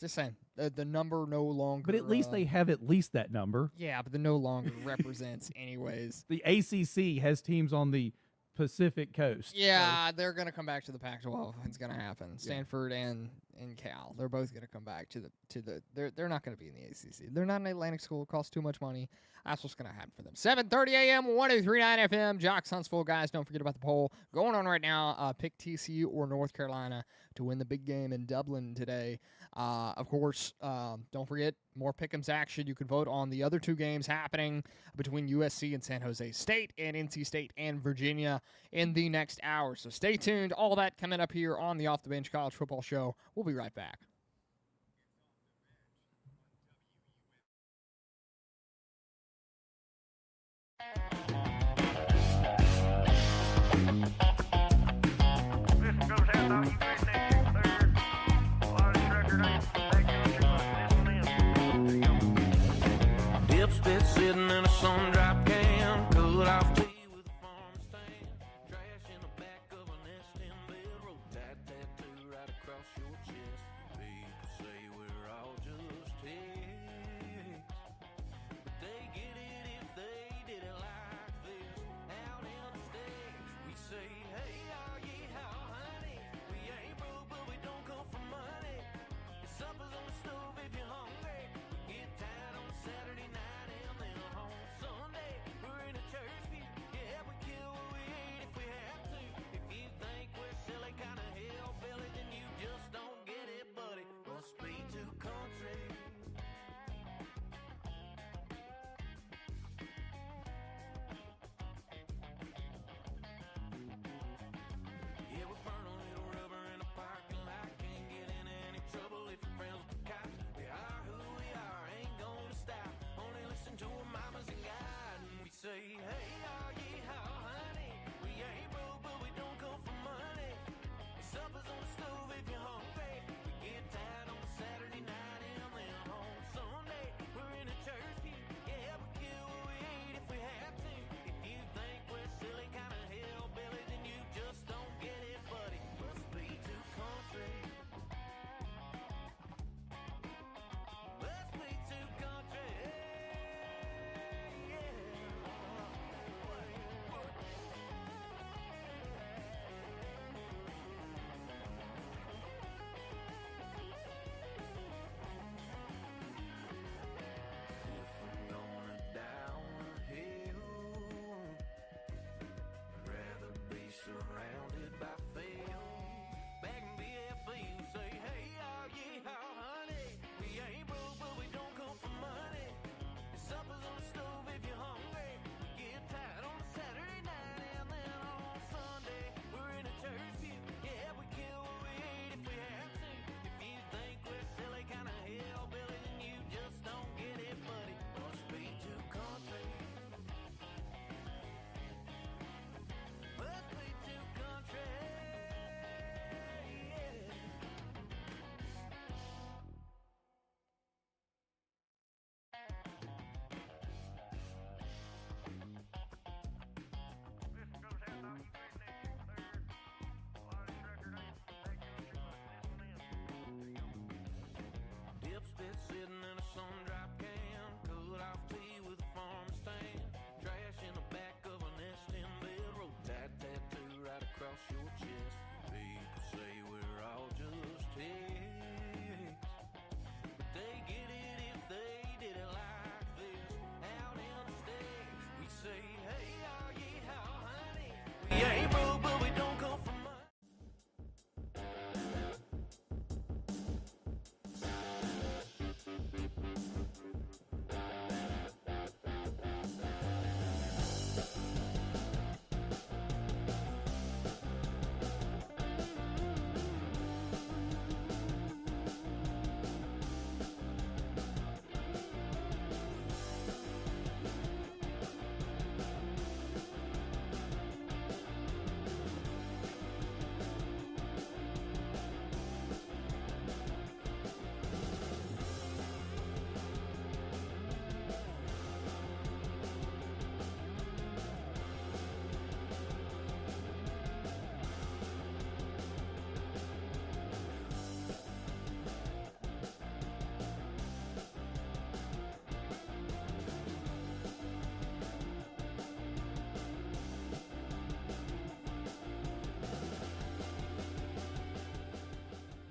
Just saying, the number no longer. But at least they have at least that number. Yeah, but the no longer represents anyways. The ACC has teams on the Pacific Coast. Yeah, they're going to come back to the Pac-12. It's going to happen. Stanford and Cal, they're both going to come back to the. They're not going to be in the ACC. They're not an Atlantic school. It costs too much money. That's what's going to happen for them. 7:30 a.m. 1039 FM. Jocks Huntsville, guys. Don't forget about the poll going on right now. Pick TCU or North Carolina to win the big game in Dublin today. Of course, don't forget more pick'ems action. You can vote on the other two games happening between USC and San Jose State and NC State and Virginia in the next hour. So stay tuned. All that coming up here on the Off the Bench College Football Show. We'll be right back. This goes out to all you great nations third. Largest record listen in. Dipspit sitting in a sun-drop can, cut off tea with a farm stand, trash in the back of an nest in bed, roll tide tattoo right across your chest.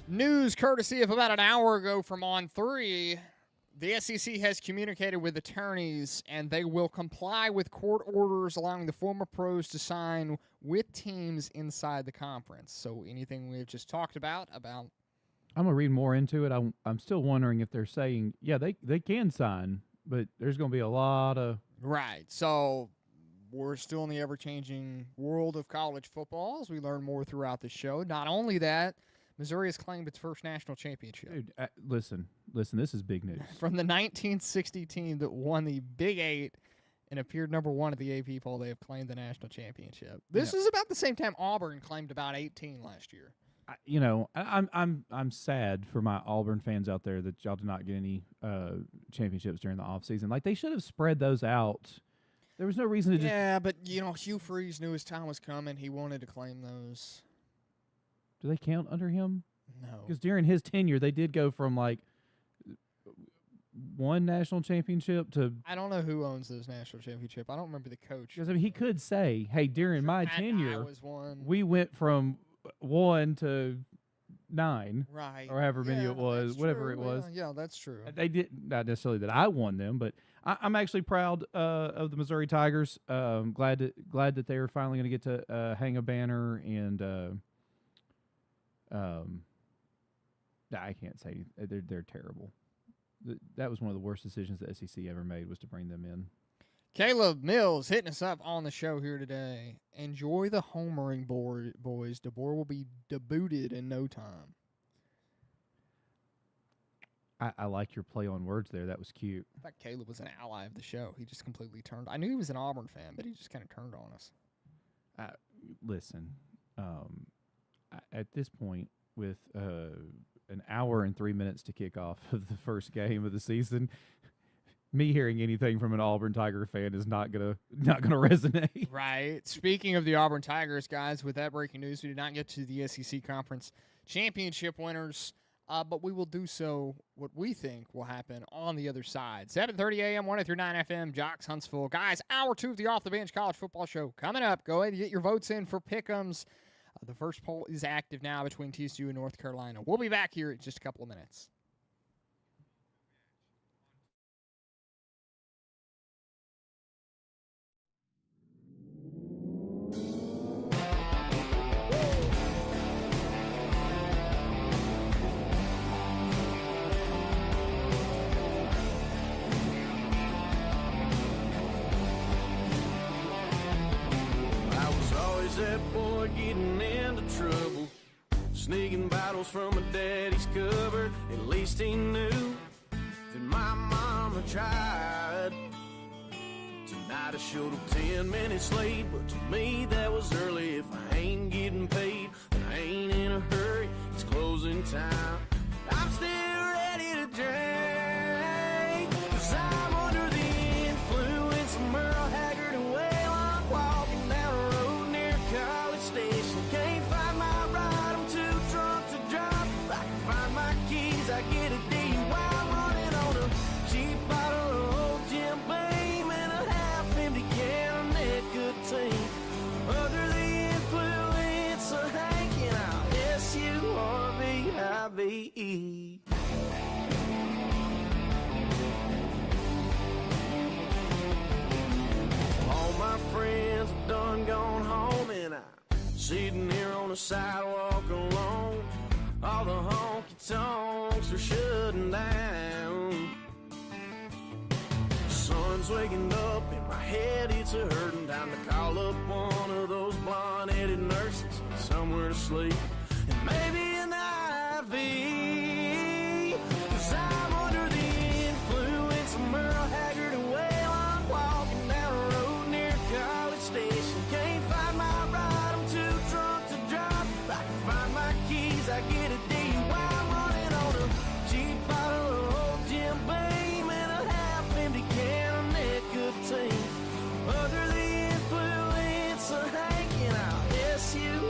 News courtesy of about an hour ago from On 3. The SEC has communicated with attorneys, and they will comply with court orders allowing the former pros to sign with teams inside the conference. So anything we've just talked about. I'm going to read more into it. I'm still wondering if they're saying, yeah, they can sign, but there's going to be a lot of... Right. So we're still in the ever-changing world of college football, as we learn more throughout the show. Not only that, Missouri has claimed its first national championship. Dude, listen, this is big news. From the 1960 team that won the Big Eight and appeared number 1 at the AP poll, they have claimed the national championship. This is about the same time Auburn claimed about 18 last year. I'm sad for my Auburn fans out there that y'all did not get any championships during the offseason. Like, they should have spread those out. There was no reason to just... Yeah, but, Hugh Freeze knew his time was coming. He wanted to claim those. Do they count under him? No. Because during his tenure, they did go from, like, 1 national championship to... I don't know who owns those national championship. I don't remember the coach. Because, he could say, hey, during my tenure, one. we went from 1 to 9. Right. Or however many it was, whatever true. it was. Yeah, that's true. They did not necessarily that I won them, but I'm actually proud of the Missouri Tigers. Glad that they are finally going to get to hang a banner and... I can't say they're terrible. That was one of the worst decisions the SEC ever made, was to bring them in. Caleb Mills hitting us up on the show here today. Enjoy the homering, boys. DeBoer will be debuted in no time. I like your play on words there. That was cute. I thought Caleb was an ally of the show. He just completely turned. I knew he was an Auburn fan, but he just kind of turned on us. Listen, at this point, with an hour and 3 minutes to kick off of the first game of the season, me hearing anything from an Auburn Tiger fan is not gonna resonate. Right. Speaking of the Auburn Tigers, guys, with that breaking news, we did not get to the SEC Conference Championship winners, but we will do so. What we think will happen on the other side. 7:30 a.m. 103.9 FM. Jocks Huntsville, guys. Hour 2 of the Off the Bench College Football Show coming up. Go ahead and get your votes in for Pick'ems. The first poll is active now between TCU and North Carolina. We'll be back here in just a couple of minutes. That boy getting into trouble, sneaking bottles from my daddy's cupboard. At least he knew that my mama tried. Tonight I showed up 10 minutes late, but to me that was early. If I ain't getting paid, then I ain't in a hurry. It's closing time. I'm still ready to drink, 'cause I'm under the influence of Merle Haggard and Waylon, walking down a road near College Station. Can't find my ride, I'm too drunk to drive. I can find my keys, I get a DUI. I'm running on a cheap bottle of old Jim Beam and a half-empty can of nicotine. Under the influence of hanging out, SURVIVE. All my friends have done gone home, and I'm sitting here on the sidewalk alone. All the honky-tonks are shutting down. The sun's waking up in my head, it's a hurting. Time to call up one of those blonde-headed nurses, somewhere to sleep, and maybe an IV. 'Cause I'm under the influence of Merle Haggard and Waylon, walking down a road near College Station. Can't find my ride, I'm too drunk to drive. I can find my keys, I get a DUI. I'm running on a cheap bottle of old Jim Beam and a half-empty can of nicotine. Under the influence of hanging out, SURVIVE.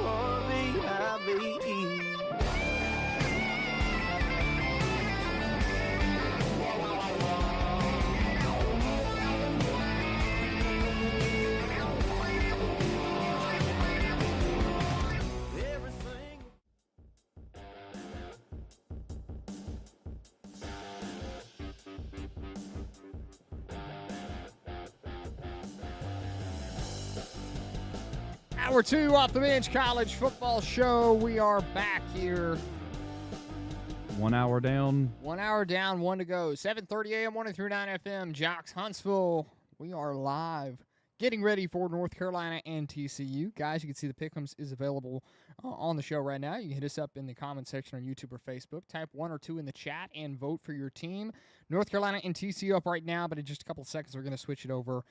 Hour 2 off the bench college football show. We are back here. 1 hour down. 1 hour down, 1 to go. 7:30 a.m. 103.9 FM. Jocks Huntsville. We are live, getting ready for North Carolina and TCU. Guys, you can see the pick'ems is available on the show right now. You can hit us up in the comment section on YouTube or Facebook. Type 1 or 2 in the chat and vote for your team. North Carolina and TCU up right now, but in just a couple of seconds, we're going to switch it over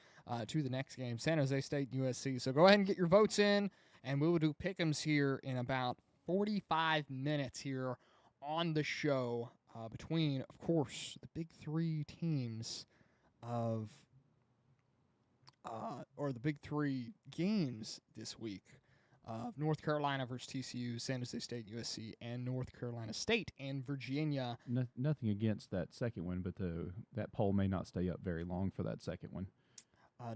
to the next game, San Jose State and USC. So go ahead and get your votes in, and we will do pick'ems here in about 45 minutes here on the show between, of course, the big three teams of or the big three games this week of North Carolina versus TCU, San Jose State, USC, and North Carolina State and Virginia. Nothing against that second one, but that poll may not stay up very long for that second one.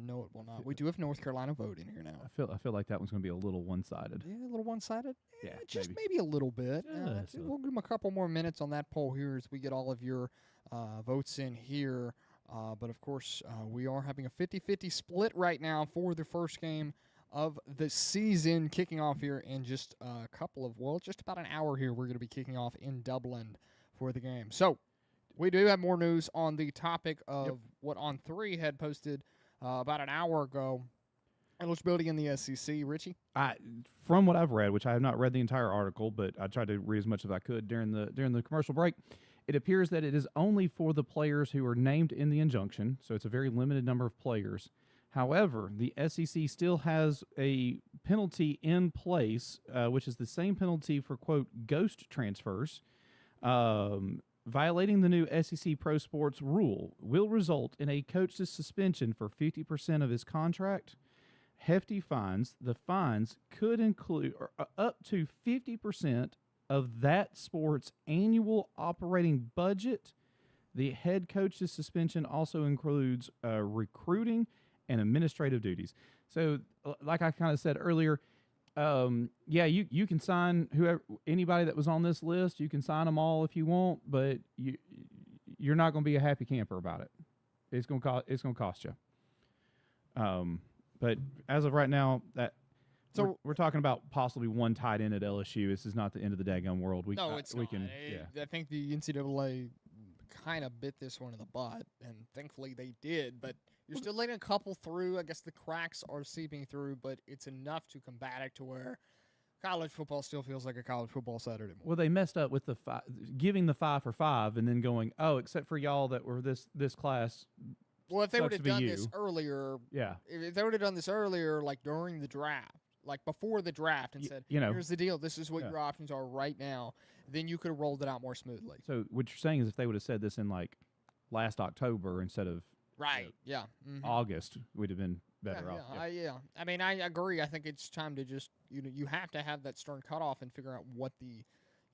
No, it will not. We do have North Carolina voting here now. I feel like that one's going to be a little one-sided. Yeah, a little one-sided? Yeah, just maybe a little bit. Just We'll give them a couple more minutes on that poll here as we get all of your votes in here. But, of course, we are having a 50-50 split right now for the first game of the season, kicking off here in just a couple of, just about an hour here. We're going to be kicking off in Dublin for the game. So we do have more news on the topic of what On3 had posted about an hour ago. Eligibility in the SEC. Richie? From what I've read, which I have not read the entire article, but I tried to read as much as I could during the commercial break, it appears that it is only for the players who are named in the injunction, so it's a very limited number of players. However, the SEC still has a penalty in place, which is the same penalty for, quote, ghost transfers. Violating the new SEC Pro Sports rule will result in a coach's suspension for 50% of his contract, hefty fines. The fines could include up to 50% of that sport's annual operating budget. The head coach's suspension also includes recruiting and administrative duties. So, like I kind of said earlier, you can sign anybody that was on this list. You can sign them all if you want, but you're not going to be a happy camper about it. It's going to cost you. But as of right now, we're talking about possibly one tight end at LSU. This is not the end of the daggone world. It's not. I think the NCAA kind of bit this one in the butt, and thankfully they did. But you're still letting a couple through. I guess the cracks are seeping through, but it's enough to combat it to where college football still feels like a college football Saturday morning. Well, they messed up with giving the 5 for 5 and then going, except for y'all that were this class. Well, if they would have done this earlier, if they would have done this earlier, like during the draft, like before the draft, and said, here's the deal, this is what your options are right now, then you could have rolled it out more smoothly. So what you're saying is if they would have said this in like last October instead of August, we'd have been better off. I mean, I agree. I think it's time to just you have to have that stern cutoff and figure out what the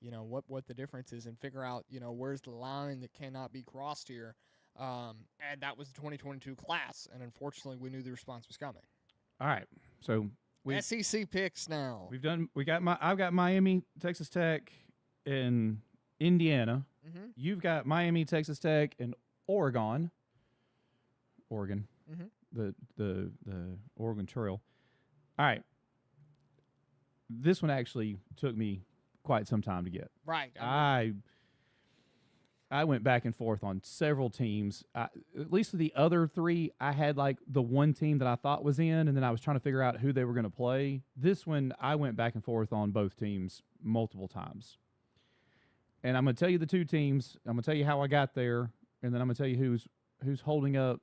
what the difference is, and figure out where's the line that cannot be crossed here. And that was the 2022 class, and unfortunately, we knew the response was coming. All right, so SEC picks now. I've got Miami, Texas Tech, and Indiana. Mm-hmm. You've got Miami, Texas Tech, and Oregon. Mm-hmm. The Oregon Trail. All right, this one actually took me quite some time to get. Right. I went back and forth on several teams. At least for the other three, I had like the one team that I thought was in, and then I was trying to figure out who they were going to play. This one, I went back and forth on both teams multiple times. And I'm going to tell you the two teams. I'm going to tell you how I got there, and then I'm going to tell you who's holding up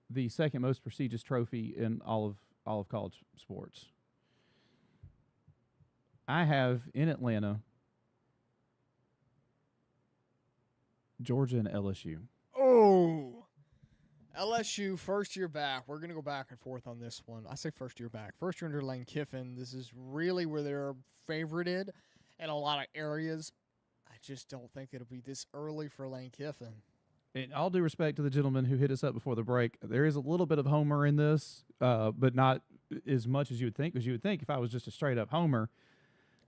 the second most prestigious trophy in all of college sports. I have in Atlanta Georgia and LSU. Oh, LSU first year back. We're going to go back and forth on this one. I say first year back. First year under Lane Kiffin. This is really where they're favorited in a lot of areas. I just don't think it'll be this early for Lane Kiffin. In all due respect to the gentleman who hit us up before the break, there is a little bit of homer in this, but not as much as you would think, because you would think if I was just a straight-up homer,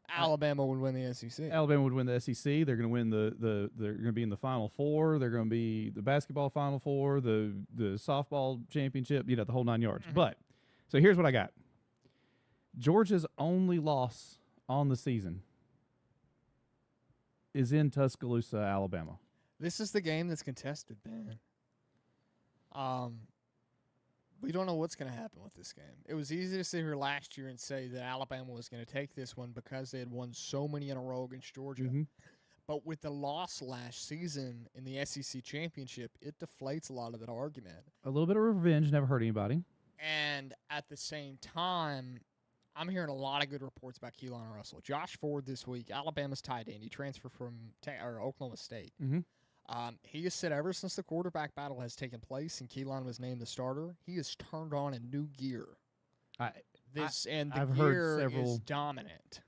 Alabama would win the SEC. Alabama would win the SEC. They're going to win they're going to be in the Final Four. They're going to be the basketball Final Four, the softball championship, the whole 9 yards. Mm-hmm. But so here's what I got. Georgia's only loss on the season is in Tuscaloosa, Alabama. This is the game that's contested, man. We don't know what's going to happen with this game. It was easy to sit here last year and say that Alabama was going to take this one because they had won so many in a row against Georgia. Mm-hmm. But with the loss last season in the SEC championship, it deflates a lot of that argument. A little bit of revenge never hurt anybody. And at the same time, I'm hearing a lot of good reports about Keelan Russell. Josh Ford this week, Alabama's tight end. He transferred from Oklahoma State. Mm-hmm. He has said ever since the quarterback battle has taken place and Keelan was named the starter, he has turned on a new gear. The gear is dominant.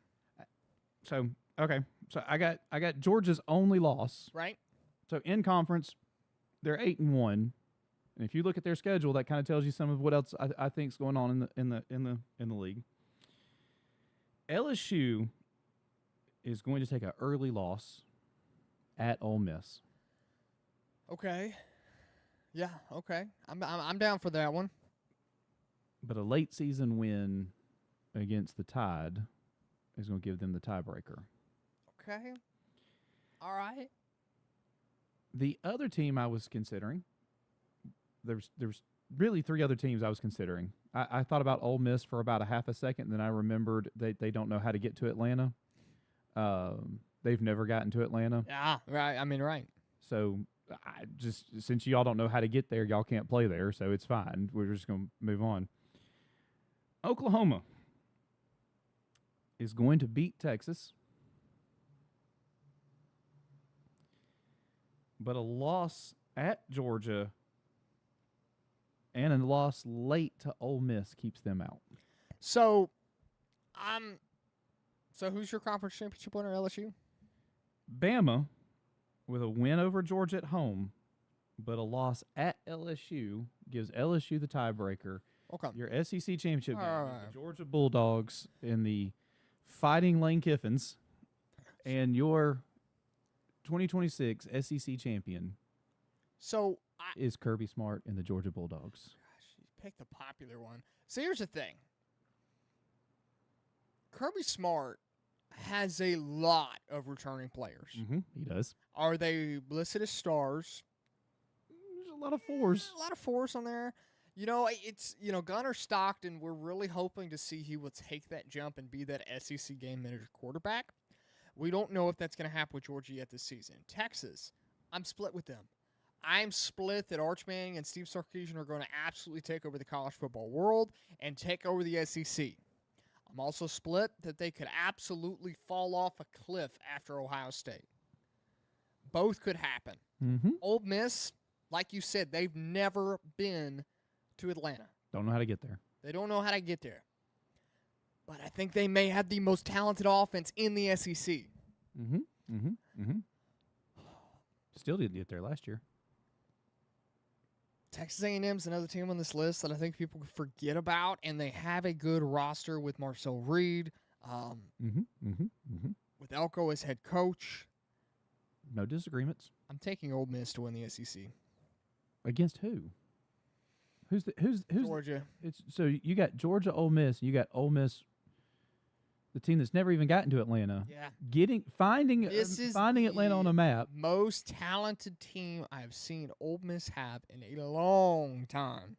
So I got Georgia's only loss. Right. So in conference, they're 8-1, and if you look at their schedule, that kind of tells you some of what else I think is going on in the league. LSU is going to take an early loss at Ole Miss. Okay. Yeah. Okay. I'm down for that one. But a late season win against the Tide is going to give them the tiebreaker. Okay. All right. The other team I was considering, there's really three other teams I was considering. I thought about Ole Miss for about a half a second, and then I remembered they don't know how to get to Atlanta. They've never gotten to Atlanta. Yeah, right. I mean, right. So since y'all don't know how to get there, y'all can't play there, so it's fine. We're just going to move on. Oklahoma is going to beat Texas, but a loss at Georgia and a loss late to Ole Miss keeps them out. So who's your conference championship winner, LSU? Bama, with a win over Georgia at home, but a loss at LSU gives LSU the tiebreaker. Okay. Your SEC championship game All is right. the Georgia Bulldogs in the Fighting Lane Kiffins, and your 2026 SEC champion is Kirby Smart and the Georgia Bulldogs. Gosh, you picked the popular one. So here's the thing. Kirby Smart has a lot of returning players. Mm-hmm, he does. Are they listed as stars? There's a lot of fours. A lot of fours on there. It's Gunnar Stockton. We're really hoping to see he will take that jump and be that SEC game manager quarterback. We don't know if that's going to happen with Georgia yet this season. Texas, I'm split with them. I'm split that Arch Manning and Steve Sarkisian are going to absolutely take over the college football world and take over the SEC. I'm also split that they could absolutely fall off a cliff after Ohio State. Both could happen. Mm-hmm. Ole Miss, like you said, they've never been to Atlanta. Don't know how to get there. They don't know how to get there. But I think they may have the most talented offense in the SEC. Mm-hmm. Mm-hmm. Mm-hmm. Still didn't get there last year. Texas A&M's another team on this list that I think people forget about, and they have a good roster with Marcel Reed, with Elko as head coach. No disagreements. I'm taking Ole Miss to win the SEC. Against who? Who's Georgia? So you got Georgia, Ole Miss. You got Ole Miss, the team that's never even gotten to Atlanta. Yeah. Finding Atlanta on a map. Most talented team I've seen Ole Miss have in a long time.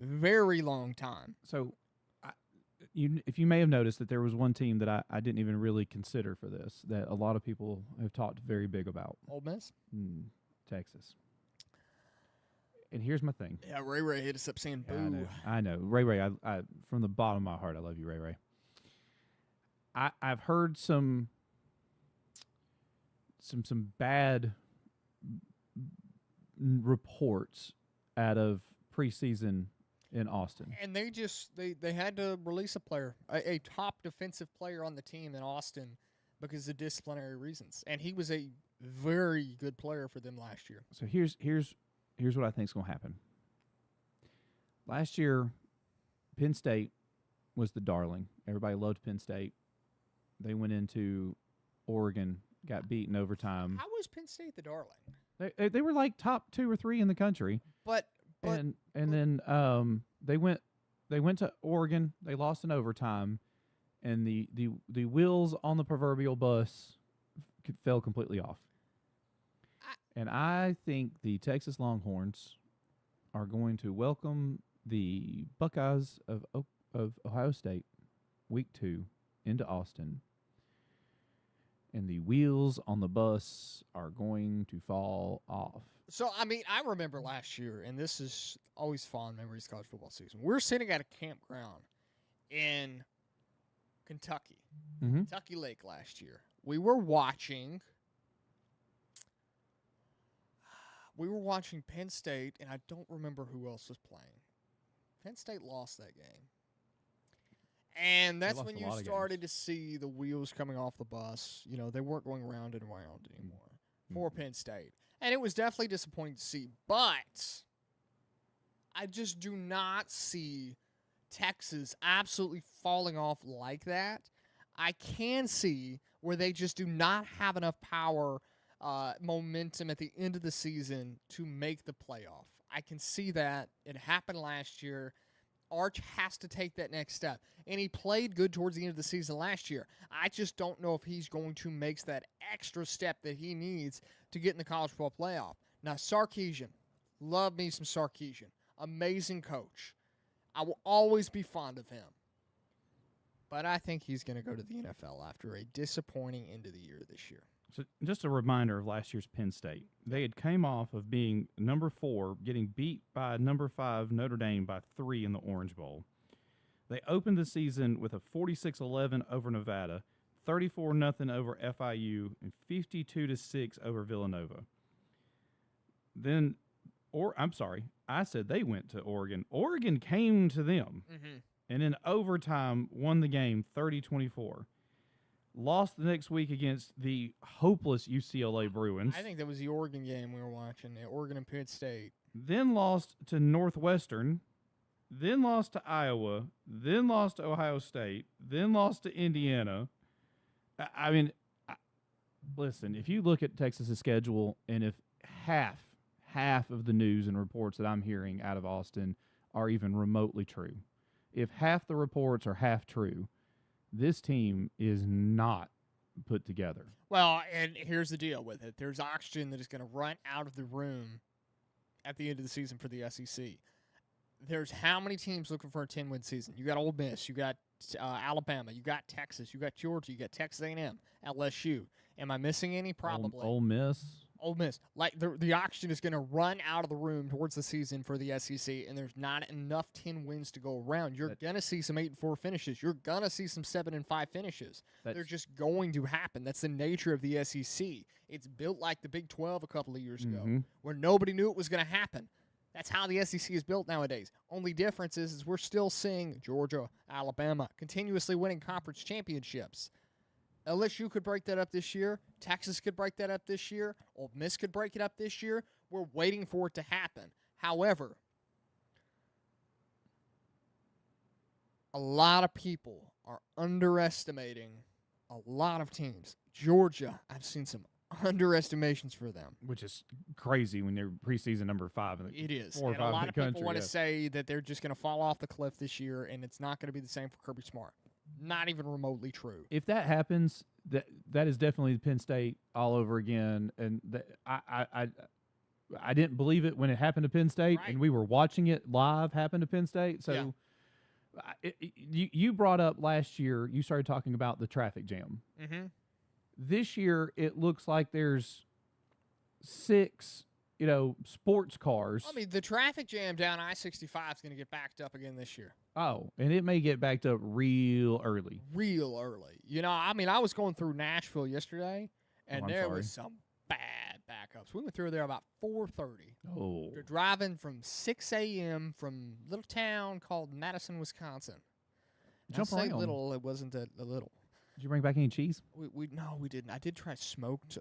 Very long time. So, if you may have noticed that there was one team that I didn't even really consider for this, that a lot of people have talked very big about. Ole Miss? Texas. And here's my thing. Yeah, Ray hit us up saying boo. Yeah, I know. Ray, I from the bottom of my heart, I love you, Ray. I've heard some bad reports out of preseason in Austin. And they had to release a player, a top defensive player on the team in Austin because of disciplinary reasons. And he was a very good player for them last year. So here's what I think is going to happen. Last year, Penn State was the darling. Everybody loved Penn State. They went into Oregon, got beat in overtime. How was Penn State the darling? They were like top 2 or 3 in the country. And then they went to Oregon. They lost in overtime. and the wheels on the proverbial bus fell completely off. And I think the Texas Longhorns are going to welcome the Buckeyes of Ohio State, week 2, into Austin. And the wheels on the bus are going to fall off. So, I mean, I remember last year, and this is always fond memories of college football season. We're sitting at a campground in Kentucky, Kentucky Lake last year. We were watching Penn State, and I don't remember who else was playing. Penn State lost that game. And that's when you started to see the wheels coming off the bus. You know, they weren't going round and round anymore for Penn State. And it was definitely disappointing to see. But I just do not see Texas absolutely falling off like that. I can see where they just do not have enough power, momentum at the end of the season to make the playoff. I can see that. It happened last year. Arch has to take that next step. And he played good towards the end of the season last year. I just don't know if he's going to make that extra step that he needs to get in the college football playoff. Now, Sarkisian. Love me some Sarkisian. Amazing coach. I will always be fond of him. But I think he's going to go to the NFL after a disappointing end of the year this year. So just a reminder of last year's Penn State. They had came off of being number 4, getting beat by number 5 Notre Dame by 3 in the Orange Bowl. They opened the season with a 46-11 over Nevada, 34-0 over FIU, and 52-6 over Villanova. Then, I said they went to Oregon. Oregon came to them, and in overtime won the game 30-24. Lost the next week against the hopeless UCLA Bruins. I think that was the Oregon game we were watching, Oregon and Penn State. Then lost to Northwestern, then lost to Iowa, then lost to Ohio State, then lost to Indiana. I mean, listen, if you look at Texas's schedule, and if half of the news and reports that I'm hearing out of Austin are even remotely true, if half the reports are half true, this team is not put together. Well, and here's the deal with it. There's oxygen that is going to run out of the room at the end of the season for the SEC. There's how many teams looking for a 10-win season? You got Ole Miss, you got Alabama, you got Texas, you got Georgia, you got Texas A&M, LSU. Am I missing any? Probably. Ole Miss. Ole Miss. Like the oxygen is going to run out of the room towards the season for the SEC, and there's not enough 10 wins to go around. You're going to see some 8-4 finishes. You're going to see some 7-5 finishes. They're just going to happen. That's the nature of the SEC. It's built like the Big 12 a couple of years ago, where nobody knew it was going to happen. That's how the SEC is built nowadays. Only difference is we're still seeing Georgia, Alabama continuously winning conference championships. LSU could break that up this year. Texas could break that up this year. Ole Miss could break it up this year. We're waiting for it to happen. However, a lot of people are underestimating a lot of teams. Georgia, I've seen some underestimations for them. Which is crazy when they're preseason number 5. It is. 4 or and 5 a lot in of the people country, want to say that they're just going to fall off the cliff this year, and it's not going to be the same for Kirby Smart. Not even remotely true. If that happens, that is definitely Penn State all over again. And I didn't believe it when it happened to Penn State, and we were watching it live happen to Penn State. So you brought up last year, you started talking about the traffic jam. This year, it looks like there's 6 sports cars. I mean, the traffic jam down I-65 is going to get backed up again this year. Oh, and it may get backed up real early. Real early. I mean, I was going through Nashville yesterday, and there was some bad backups. We went through there about 4:30. Oh. We're driving from 6 a.m. from a little town called Madison, Wisconsin. Jump I say around. little, it wasn't a little. Did you bring back any cheese? No, we didn't. I did try smoked.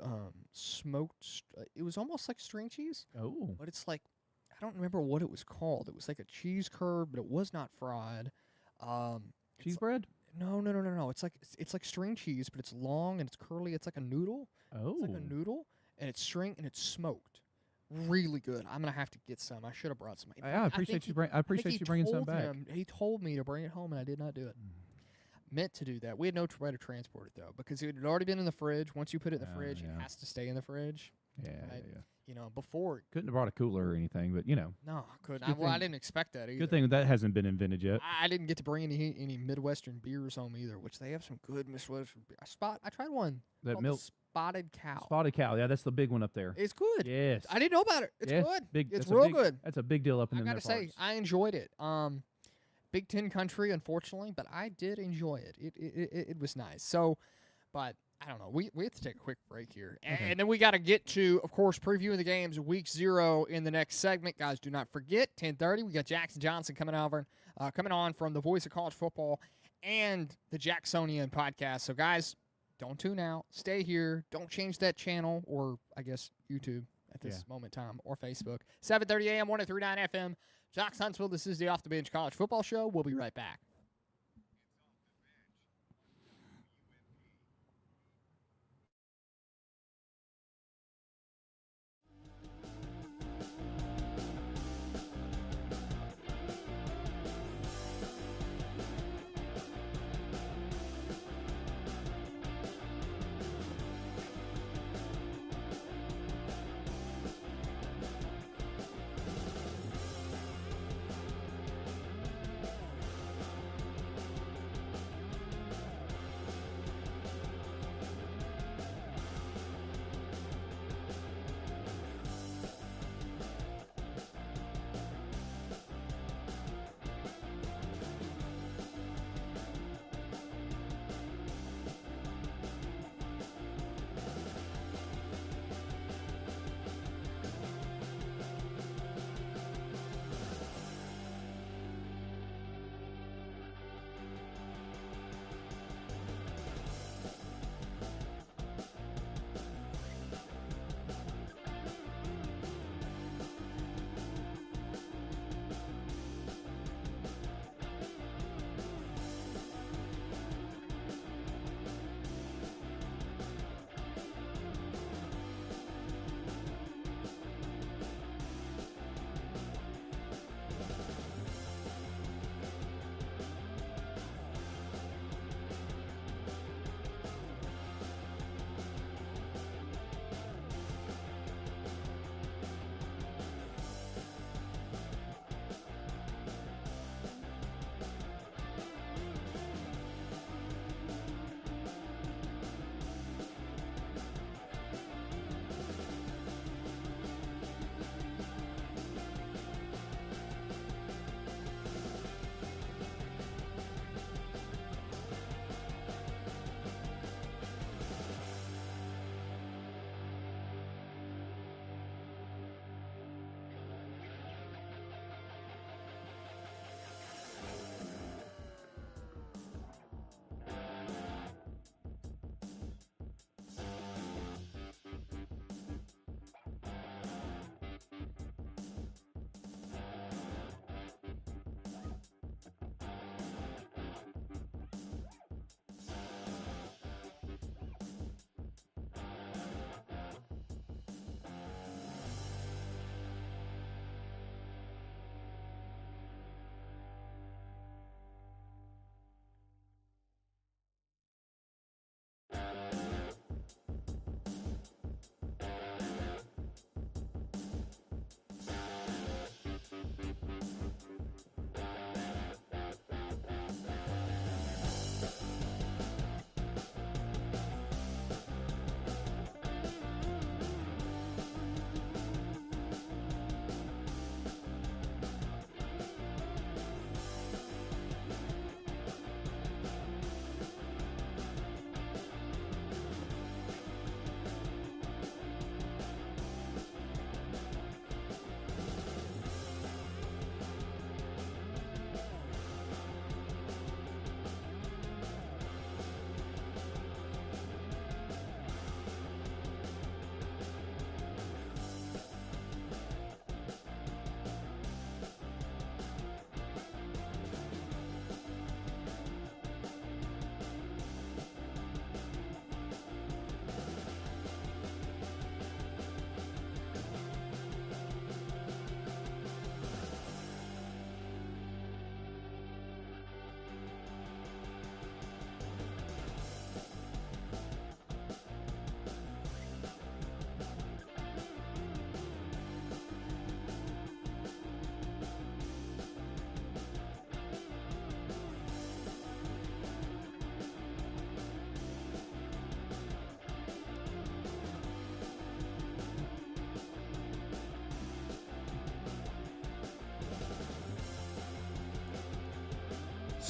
It was almost like string cheese. Oh. But it's like, I don't remember what it was called. It was like a cheese curd, but it was not fried. Cheese bread? No. It's like string cheese, but it's long and it's curly. It's like a noodle. Oh. It's like a noodle, and it's string and it's smoked. Really good. I'm gonna have to get some. I should have brought some. I appreciate you bringing some back. He told me to bring it home, and I did not do it. meant to do that. We had no way to transport it, though, because it had already been in the fridge. Once you put it in the fridge, it has to stay in the fridge. Yeah, right? yeah. You know, before. Couldn't have brought a cooler or anything, but, you know. No, I couldn't. I didn't expect that either. Good thing that hasn't been invented yet. I didn't get to bring any Midwestern beers home either, which they have some good Midwestern beers. I tried one. That milk. Spotted Cow. Spotted Cow, yeah, that's the big one up there. It's good. Yes. I didn't know about it. It's good. It's real good. That's a big deal up in the I gotta say, I enjoyed it. Big Ten country, unfortunately, but I did enjoy it. It was nice. So, but I don't know. We have to take a quick break here. And then we got to get to, of course, previewing the games week 0 in the next segment. Guys, do not forget, 10:30, we got Jackson Johnson coming on from the Voice of College Football and the Jacksonian podcast. So, guys, don't tune out. Stay here. Don't change that channel, or I guess YouTube at this moment in time, or Facebook. 7:30 a.m., 103.9 FM. Jocks Huntsville, this is the Off the Bench College Football Show. We'll be right back.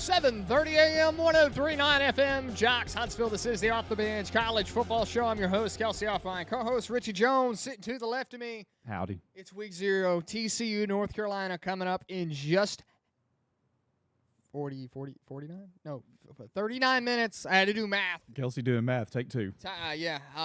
7:30 a.m., 103.9 FM, Jocks, Huntsville. This is the Off the Bench College Football Show. I'm your host, Kelsey Offline. Co-host Richie Jones sitting to the left of me. Howdy. It's week 0, TCU, North Carolina, coming up in just 49? No, 39 minutes. I had to do math. Kelsey doing math. Take 2.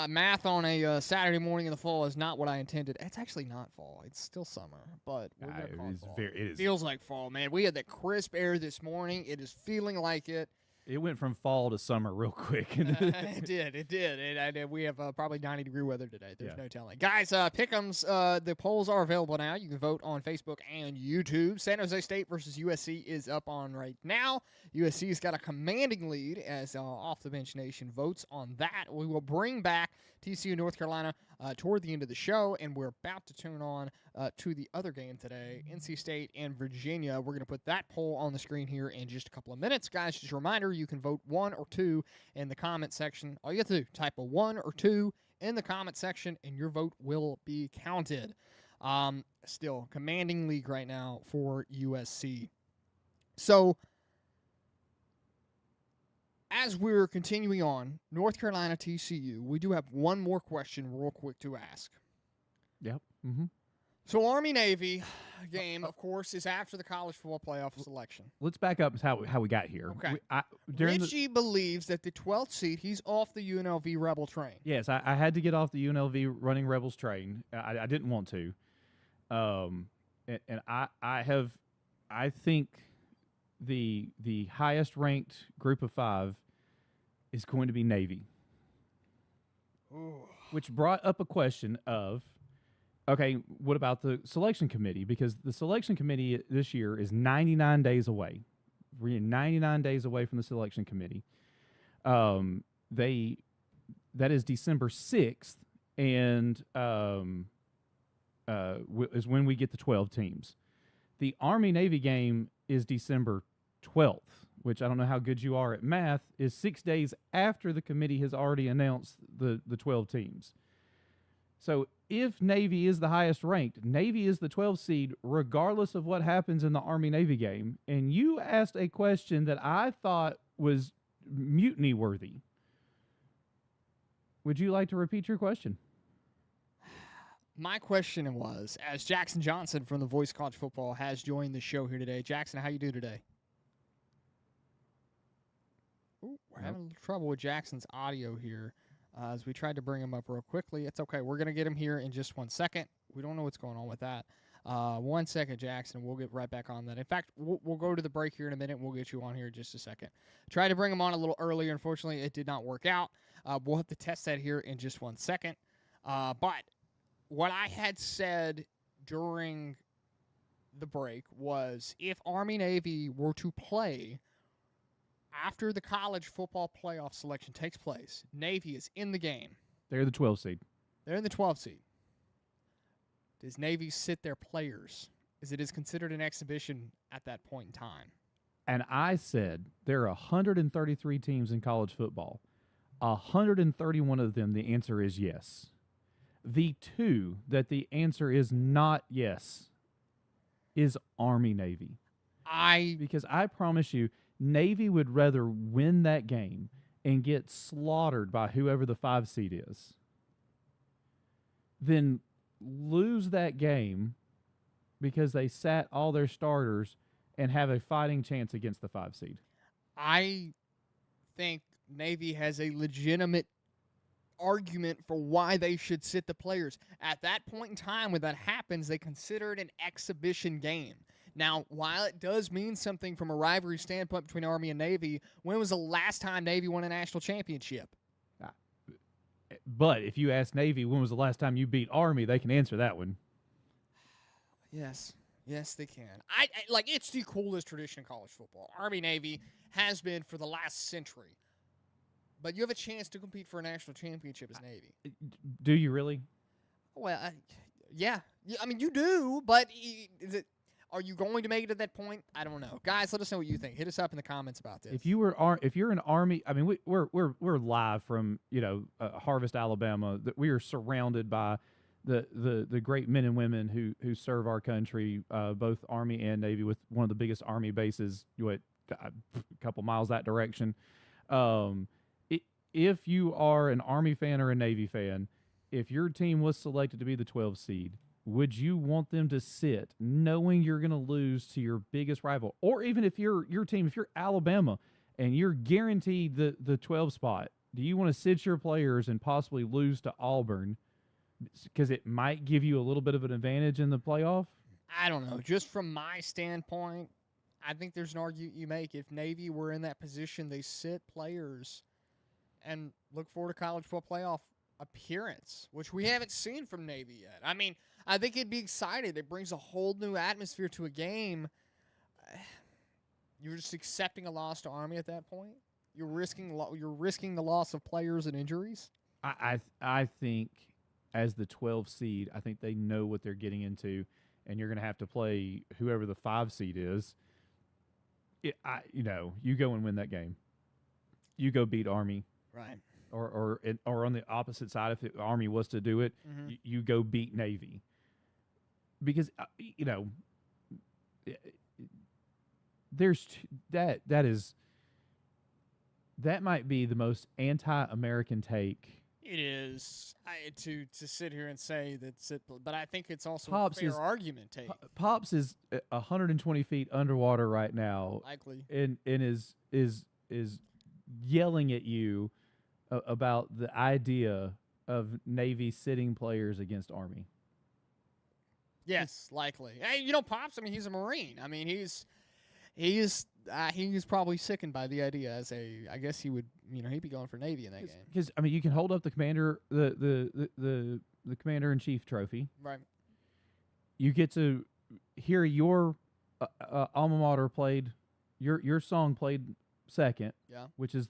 Math on a Saturday morning in the fall is not what I intended. It's actually not fall. It's still summer, but we're gonna call it fall. It feels like fall, man. We had the crisp air this morning. It is feeling like it. It went from fall to summer real quick. It did. We have probably 90-degree weather today. There's no telling. Guys, pick'ems, the polls are available now. You can vote on Facebook and YouTube. San Jose State versus USC is up on right now. USC's got a commanding lead as Off the Bench Nation votes on that. We will bring back TCU North Carolina toward the end of the show, and we're about to turn on to the other game today, NC State and Virginia. We're going to put that poll on the screen here in just a couple of minutes. Guys, just a reminder, you can vote 1 or 2 in the comment section. All you have to do, type a 1 or 2 in the comment section, and your vote will be counted. Still, commanding league right now for USC. So, as we're continuing on, North Carolina TCU, we do have one more question real quick to ask. Yep. Mm-hmm. So Army-Navy game, of course, is after the college football playoff selection. Let's back up to how we got here. Okay. Richie believes that the 12th seed, he's off the UNLV Rebel train. Yes, I had to get off the UNLV Running Rebels train. I didn't want to. And I think the highest ranked group of 5 is going to be Navy. Ooh. Which brought up a question of, okay, what about the selection committee? Because the selection committee this year is 99 days away. We're 99 days away from the selection committee. That is December 6th, and is when we get the 12 teams. The Army-Navy game is December 12th, which I don't know how good you are at math, is 6 days after the committee has already announced the 12 teams. So if Navy is the highest ranked, Navy is the 12th seed regardless of what happens in the Army-Navy game. And you asked a question that I thought was mutiny worthy. Would you like to repeat your question? My question was, as Jackson Johnson from The Voice of College Football has joined the show here today. Jackson, how you do today? Ooh, we're having a little trouble with Jackson's audio here. As we tried to bring him up real quickly. It's okay. We're going to get him here in just 1 second. We don't know what's going on with that. 1 second, Jackson. We'll get right back on that. In fact, we'll go to the break here in a minute. We'll get you on here in just a second. Tried to bring him on a little earlier. Unfortunately, it did not work out. We'll have to test that here in just 1 second. But what I had said during the break was if Army-Navy were to play after the college football playoff selection takes place, Navy is in the game. They're the 12th seed. They're in the 12th seed. Does Navy sit their players? Is it considered an exhibition at that point in time? And I said there are 133 teams in college football. 131 of them, the answer is yes. The 2 that the answer is not yes is Army-Navy. Because I promise you, Navy would rather win that game and get slaughtered by whoever the 5 seed is than lose that game because they sat all their starters and have a fighting chance against the 5 seed. I think Navy has a legitimate argument for why they should sit the players. At that point in time when that happens, they consider it an exhibition game. Now, while it does mean something from a rivalry standpoint between Army and Navy, when was the last time Navy won a national championship? But if you ask Navy, when was the last time you beat Army, they can answer that one. Yes. Yes, they can. I it's the coolest tradition in college football. Army-Navy has been for the last century. But you have a chance to compete for a national championship as Navy. Do you really? Well, yeah. I mean, you do, but are you going to make it to that point? I don't know. Guys, let us know what you think. Hit us up in the comments about this. If you're an Army, I mean, we're live from Harvest, Alabama. We are surrounded by the great men and women who serve our country, both Army and Navy, with one of the biggest Army bases a couple miles that direction. If you are an Army fan or a Navy fan, if your team was selected to be the 12 seed, would you want them to sit knowing you're going to lose to your biggest rival? Or even if your team, if you're Alabama and you're guaranteed the 12 spot, do you want to sit your players and possibly lose to Auburn because it might give you a little bit of an advantage in the playoff? I don't know. Just from my standpoint, I think there's an argument you make. If Navy were in that position, they sit players and look forward to college football playoff appearance, which we haven't seen from Navy yet. I mean, I think it'd be exciting. It brings a whole new atmosphere to a game. You're just accepting a loss to Army at that point. You're risking the loss of players and injuries. I think as the 12 seed, I think they know what they're getting into, and you're going to have to play whoever the 5 seed is. You go and win that game. You go beat Army. Right. Or on the opposite side, if the Army was to do it, you go beat Navy. Because there's that might be the most anti-American take. It is to sit here and say that's it, but I think it's also Pops a fair argument take. Pops is 120 feet underwater right now, Likely, and is yelling at you about the idea of Navy sitting players against Army. Yes, likely. Hey, Pops. I mean, he's a Marine. I mean, he's probably sickened by the idea. I guess he would. He'd be going for Navy in that game. Because I mean, you can hold up the commander, the commander in chief trophy. Right. You get to hear your alma mater played, your song played second. Yeah. Which is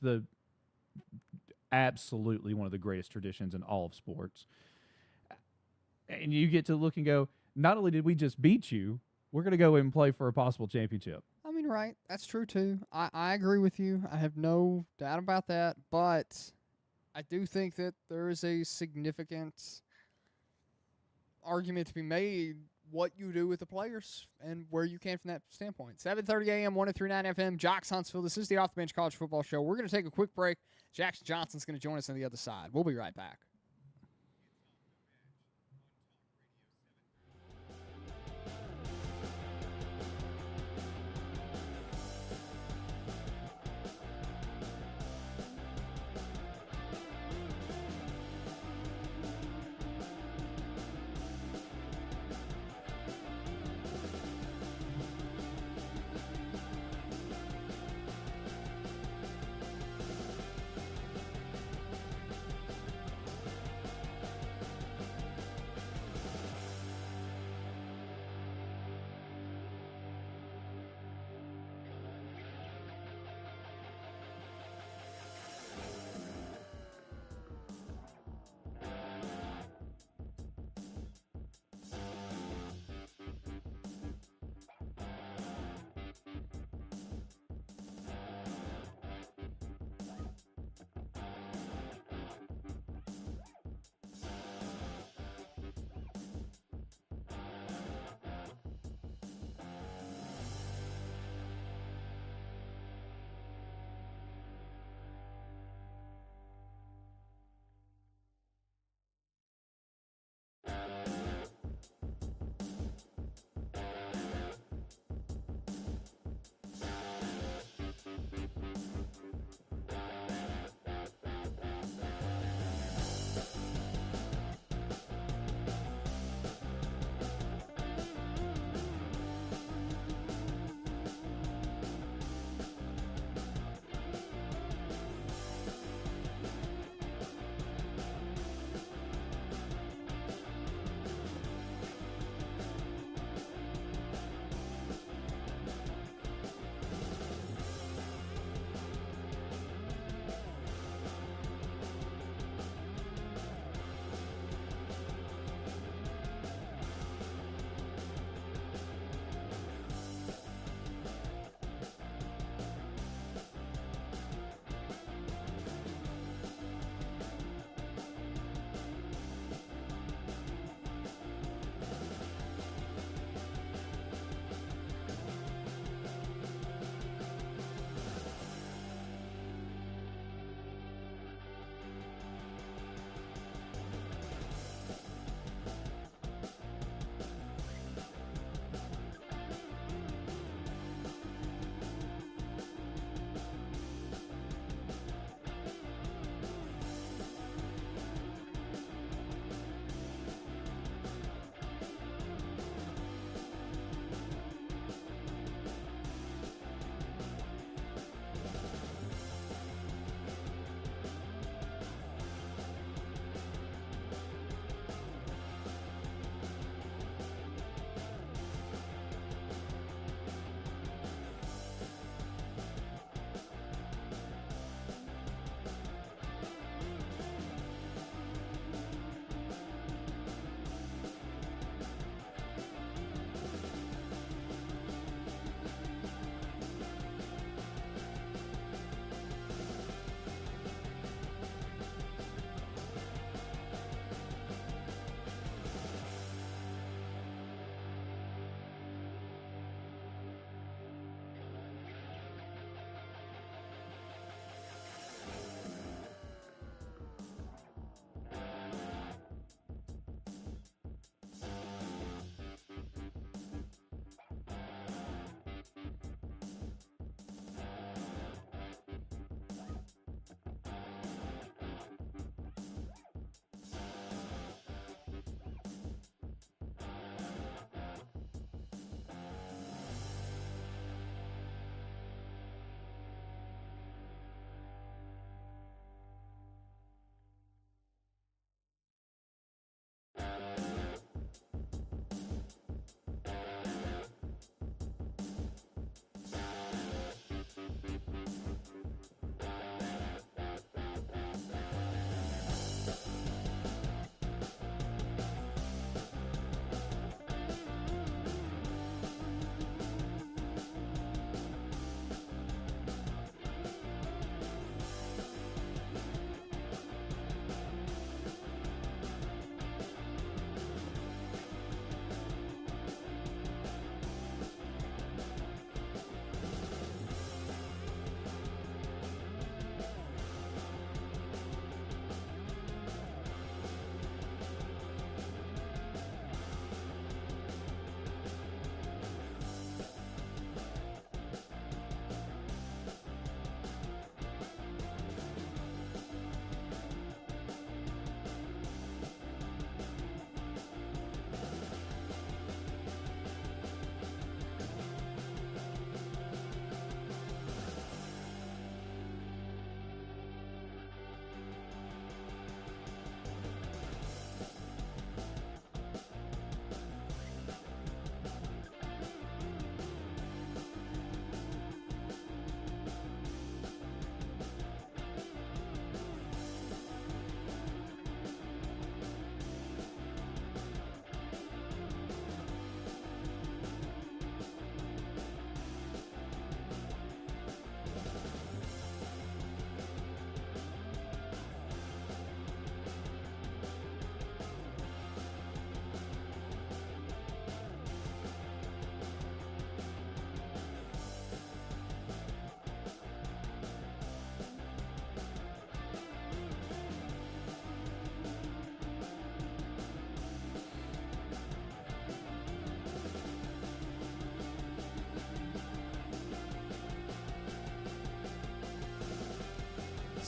absolutely one of the greatest traditions in all of sports. And you get to look and go, not only did we just beat you, we're going to go and play for a possible championship. I mean, right. That's true, too. I agree with you. I have no doubt about that. But I do think that there is a significant argument to be made what you do with the players and where you can from that standpoint. 7:30 a.m., 103.9 FM, Jocks Huntsville. This is the Off the Bench College Football Show. We're going to take a quick break. Jackson Johnson's going to join us on the other side. We'll be right back.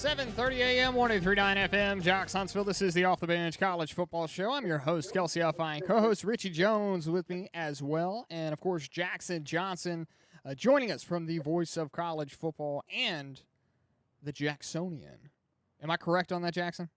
7:30 a.m., 103.9 FM, Jocks Huntsville. This is the Off the Bench College Football Show. I'm your host, Kelsey Alfine, co-host Richie Jones with me as well. And, of course, Jackson Johnson joining us from the voice of college football and the Jacksonian. Am I correct on that, Jackson?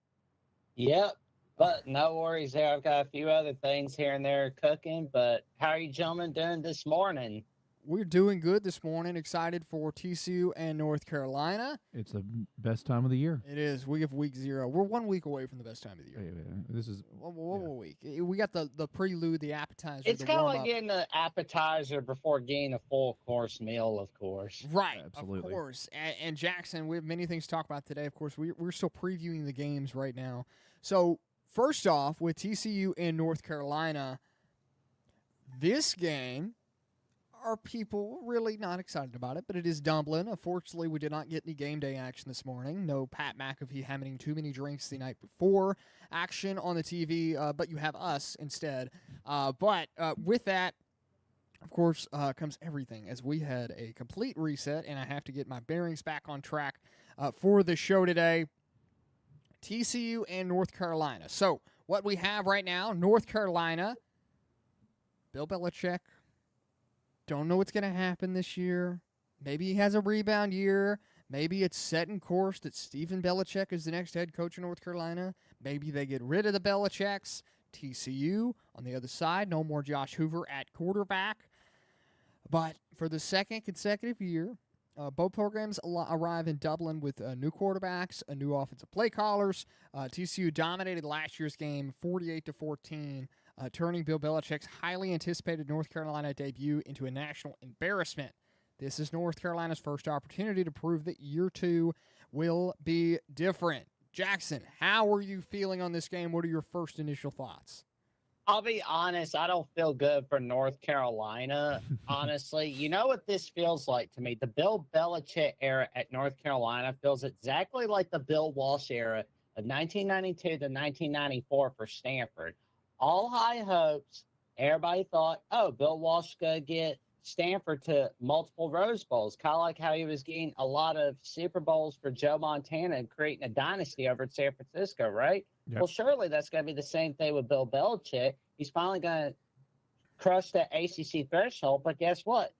Yep, but no worries there. I've got a few other things here and there cooking, but how are you gentlemen doing this morning? We're doing good this morning. Excited for TCU and North Carolina. It's the best time of the year. It is. We have week 0. We're 1 week away from the best time of the year. This is One week. We got the prelude, the appetizer. It's the kind of warm-up. like getting the appetizer before getting a full course meal, of course. Right, Absolutely. of course. And Jackson, we have many things to talk about today. Of course, we're still previewing the games right now. So, first off, with TCU and North Carolina, this game, are people really not excited about it, but it is Dublin. Unfortunately, we did not get any game day action this morning. No Pat McAfee having too many drinks the night before action on the TV, but you have us instead. But with that, of course, comes everything, as we had a complete reset, and I have to get my bearings back on track for the show today. TCU and North Carolina. So what we have right now, North Carolina, Bill Belichick, don't know what's going to happen this year. Maybe he has a rebound year. Maybe it's set in course that Stephen Belichick is the next head coach of North Carolina. Maybe they get rid of the Belichicks. TCU on the other side, no more Josh Hoover at quarterback. But for the second consecutive year, both programs arrive in Dublin with new quarterbacks, new offensive play callers. TCU dominated last year's game 48-14. Turning Bill Belichick's highly anticipated North Carolina debut into a national embarrassment. This is North Carolina's first opportunity to prove that year 2 will be different. Jackson, how are you feeling on this game? What are your first initial thoughts? I'll be honest, I don't feel good for North Carolina, honestly. You know what this feels like to me? The Bill Belichick era at North Carolina feels exactly like the Bill Walsh era of 1992 to 1994 for Stanford. All high hopes. Everybody thought, oh, Bill Walsh is going to get Stanford to multiple Rose Bowls, kind of like how he was getting a lot of Super Bowls for Joe Montana and creating a dynasty over at San Francisco, right? Yep. Well, surely that's going to be the same thing with Bill Belichick. He's finally going to crush that ACC threshold, but guess what?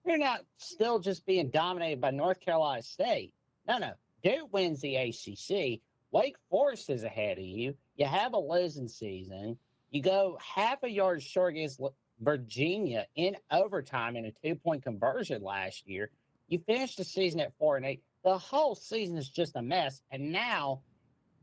You're not still just being dominated by North Carolina State. No. Duke wins the ACC. Wake Forest is ahead of you. You have a losing season. You go half a yard short against Virginia in overtime in a 2-point conversion last year. You finished the season at 4-8. The whole season is just a mess. And now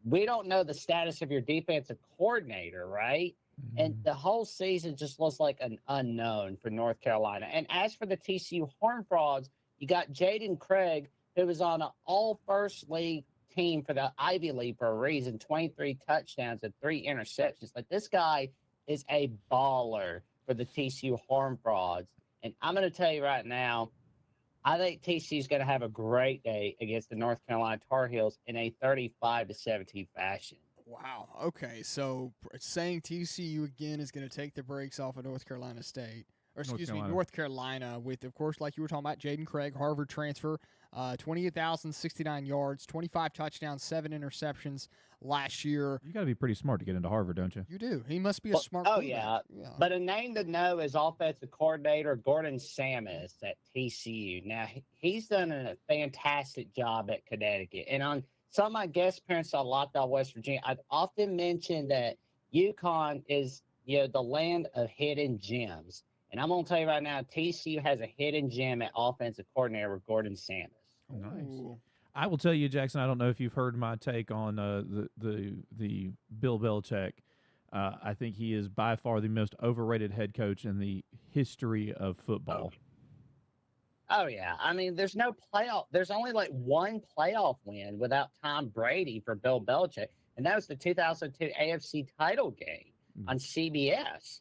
we don't know the status of your defensive coordinator, right? Mm-hmm. And the whole season just looks like an unknown for North Carolina. And as for the TCU Horned Frogs, you got Jaden Craig, who was on an all-first league team for the Ivy League for a reason, 23 touchdowns and 3 interceptions. Like, this guy is a baller for the TCU Horned Frogs. And I'm going to tell you right now, I think TCU is going to have a great day against the North Carolina Tar Heels in a 35-17 fashion. Wow. Okay, so saying TCU again is going to take the brakes off of North Carolina State. North Carolina with, of course, like you were talking about, Jaden Craig, Harvard transfer, 28,069 yards, 25 touchdowns, 7 interceptions last year. You got to be pretty smart to get into Harvard, don't you? You do. He must be a smart player. Yeah. But a name to know is offensive coordinator Gordon Samus at TCU. Now, he's done a fantastic job at Connecticut. And on some of my guest appearances on Locked On West Virginia, I've often mentioned that UConn is, the land of hidden gems. And I'm going to tell you right now, TCU has a hidden gem at offensive coordinator with Gordon Samus. Nice. Ooh. I will tell you, Jackson, I don't know if you've heard my take on the Bill Belichick. I think he is by far the most overrated head coach in the history of football. Oh, yeah. I mean, there's no playoff. There's only like one playoff win without Tom Brady for Bill Belichick, and that was the 2002 AFC title game on CBS.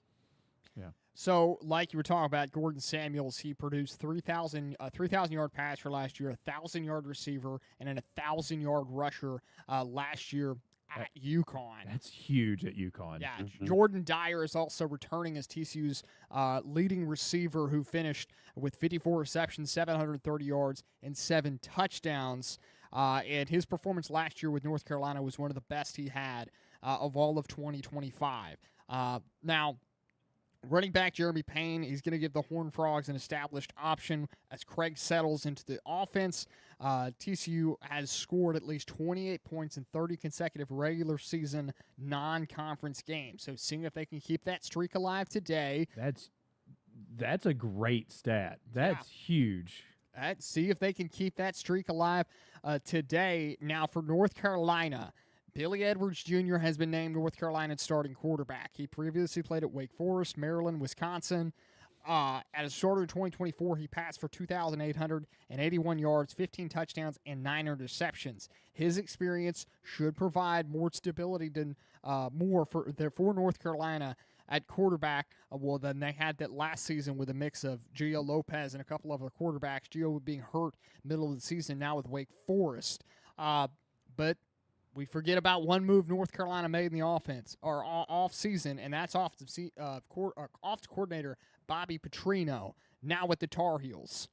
Yeah. So, like you were talking about, Gordon Samuels, he produced 3,000-yard passer last year, 1,000-yard receiver, and an 1,000-yard rusher last year at UConn. That's huge at UConn. Yeah. Mm-hmm. Jordan Dyer is also returning as TCU's leading receiver, who finished with 54 receptions, 730 yards, and 7 touchdowns. And his performance last year with North Carolina was one of the best he had of all of 2025. Now, running back Jeremy Payne, he's going to give the Horned Frogs an established option as Craig settles into the offense. TCU has scored at least 28 points in 30 consecutive regular season non-conference games. So seeing if they can keep that streak alive today. That's a great stat. That's huge. See if they can keep that streak alive today. Now for North Carolina, Billy Edwards Jr. has been named North Carolina's starting quarterback. He previously played at Wake Forest, Maryland, Wisconsin. As a starter in 2024, he passed for 2,881 yards, 15 touchdowns, and 9 interceptions. His experience should provide more stability than for North Carolina at quarterback than they had that last season with a mix of Gio Lopez and a couple of other quarterbacks. Gio being hurt middle of the season now with Wake Forest. But we forget about one move North Carolina made in the offense or off season, and that's off to coordinator Bobby Petrino, now with the Tar Heels.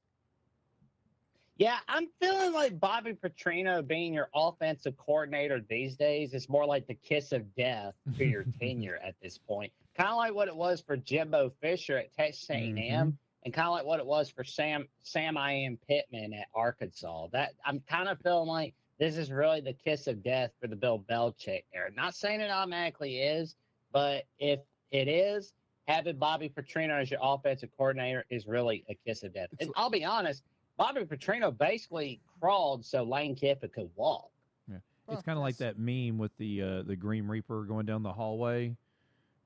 Yeah, I'm feeling like Bobby Petrino being your offensive coordinator these days is more like the kiss of death to your tenure at this point. Kind of like what it was for Jimbo Fisher at Texas A&M, and kind of like what it was for Sam I.M. Pittman at Arkansas. That I'm kind of feeling like this is really the kiss of death for the Bill Belichick era. Not saying it automatically is, but if it is, having Bobby Petrino as your offensive coordinator is really a kiss of death. And I'll be honest, Bobby Petrino basically crawled so Lane Kiffin could walk. Yeah, it's kind of like that meme with the Green Reaper going down the hallway,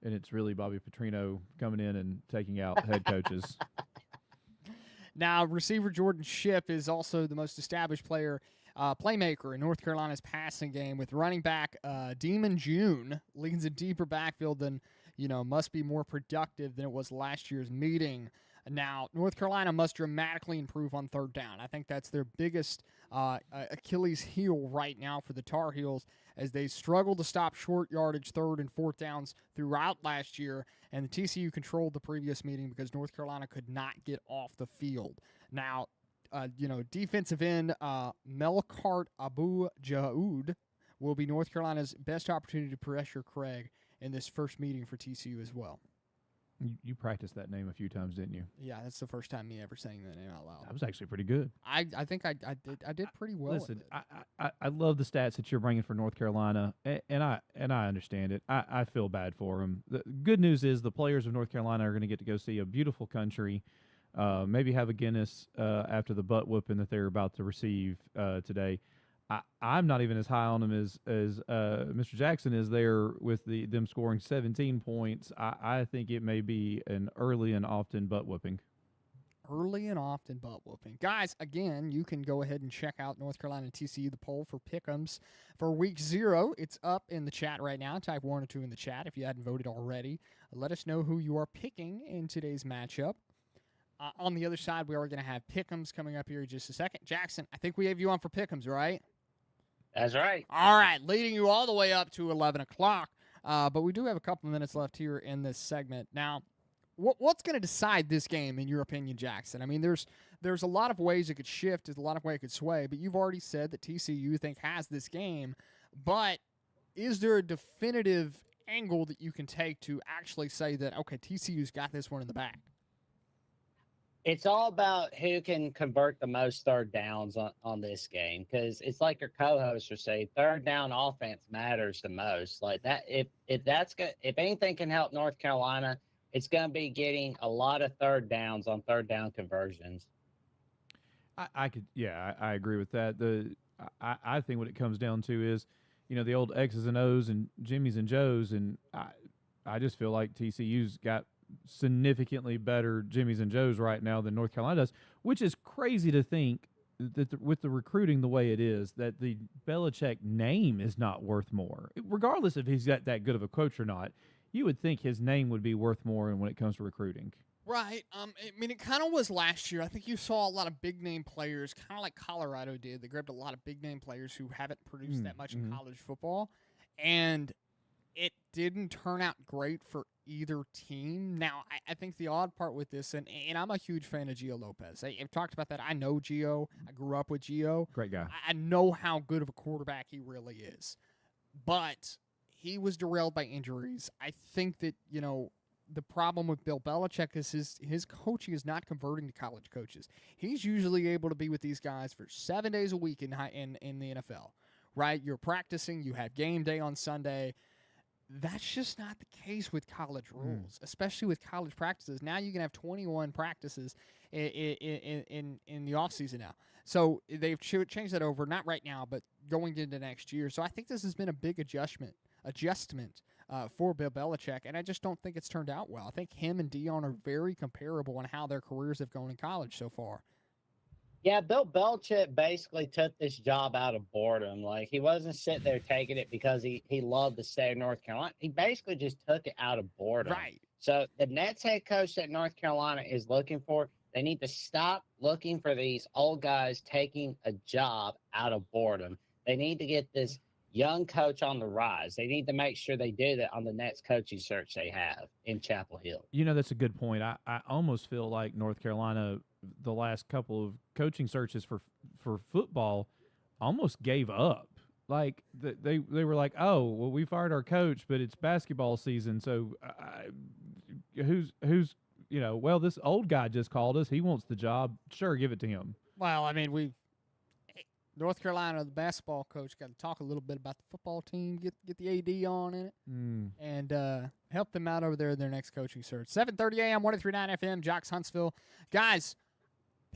and it's really Bobby Petrino coming in and taking out head coaches. Now, receiver Jordan Shipp is also the most established playmaker in North Carolina's passing game, with running back Demon June leads a deeper backfield than must be more productive than it was last year's meeting. Now, North Carolina must dramatically improve on third down. I think that's their biggest Achilles heel right now for the Tar Heels, as they struggle to stop short yardage third and fourth downs throughout last year, and the TCU controlled the previous meeting because North Carolina could not get off the field. Now, defensive end Melkart Abu Jaoud will be North Carolina's best opportunity to pressure Craig in this first meeting for TCU as well. You practiced that name a few times, didn't you? Yeah, that's the first time me ever saying that name out loud. That was actually pretty good. I think I did pretty well. Listen, I love the stats that you're bringing for North Carolina, and I understand it. I feel bad for them. The good news is the players of North Carolina are going to get to go see a beautiful country, maybe have a Guinness after the butt whooping that they're about to receive today. I'm not even as high on them as Mr. Jackson is there with them scoring 17 points. I think it may be an early and often butt whooping. Early and often butt whooping. Guys, again, you can go ahead and check out North Carolina TCU, the poll for Pick'ems for week 0. It's up in the chat right now. Type 1 or 2 in the chat if you hadn't voted already. Let us know who you are picking in today's matchup. On the other side, we are going to have Pick'ems coming up here in just a second. Jackson, I think we have you on for Pick'ems, right? That's right. All right, leading you all the way up to 11 o'clock. But we do have a couple minutes left here in this segment. Now, what's going to decide this game, in your opinion, Jackson? I mean, there's a lot of ways it could shift. There's a lot of ways it could sway. But you've already said that TCU, you think, has this game. But is there a definitive angle that you can take to actually say that, okay, TCU's got this one in the bag? It's all about who can convert the most third downs on this game, because it's like your co-hosts are saying, third down offense matters the most. Like that, if anything can help North Carolina, it's going to be getting a lot of third downs on third down conversions. I agree with that. I think what it comes down to is, the old X's and O's and Jimmy's and Joe's, and I just feel like TCU's got significantly better Jimmy's and Joe's right now than North Carolina does, which is crazy to think that with the recruiting the way it is, that the Belichick name is not worth more. Regardless if he's got that good of a coach or not, you would think his name would be worth more when it comes to recruiting. Right. I mean, it kind of was last year. I think you saw a lot of big-name players, kind of like Colorado did. They grabbed a lot of big-name players who haven't produced that much in college football, and it didn't turn out great for either team. Now, I think the odd part with this, and I'm a huge fan of Gio Lopez. I've talked about that. I know Gio. I grew up with Gio. Great guy. I know how good of a quarterback he really is. But he was derailed by injuries. I think that, the problem with Bill Belichick is his coaching is not converting to college coaches. He's usually able to be with these guys for 7 days a week in the NFL, right? You're practicing. You have game day on Sunday. That's just not the case with college rules, especially with college practices. Now you can have 21 practices in the offseason now. So they've changed that over, not right now, but going into next year. So I think this has been a big adjustment for Bill Belichick, and I just don't think it's turned out well. I think him and Dion are very comparable in how their careers have gone in college so far. Yeah, Bill Belichick basically took this job out of boredom. Like, he wasn't sitting there taking it because he loved the state of North Carolina. He basically just took it out of boredom. Right. So the Nets head coach that North Carolina is looking for, they need to stop looking for these old guys taking a job out of boredom. They need to get this young coach on the rise. They need to make sure they do that on the next coaching search they have in Chapel Hill. That's a good point. I almost feel like North Carolina, the last couple of coaching searches for football, almost gave up. Like they were like, oh, well, we fired our coach, but it's basketball season, so who's well, this old guy just called us. He wants the job. Sure, give it to him. Well, I mean, North Carolina, the basketball coach, got to talk a little bit about the football team, get the AD on in it, and help them out over there in their next coaching search. 7:30 a.m., 103.9 FM, Jocks Huntsville. Guys,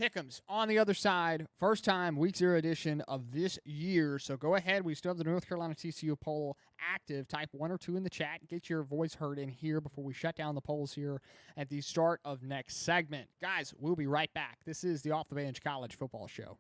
Pick'ems on the other side. First time, Week 0 edition of this year. So go ahead. We still have the North Carolina TCU poll active. Type 1 or 2 in the chat. Get your voice heard in here before we shut down the polls here at the start of next segment. Guys, we'll be right back. This is the Off the Bench College Football Show.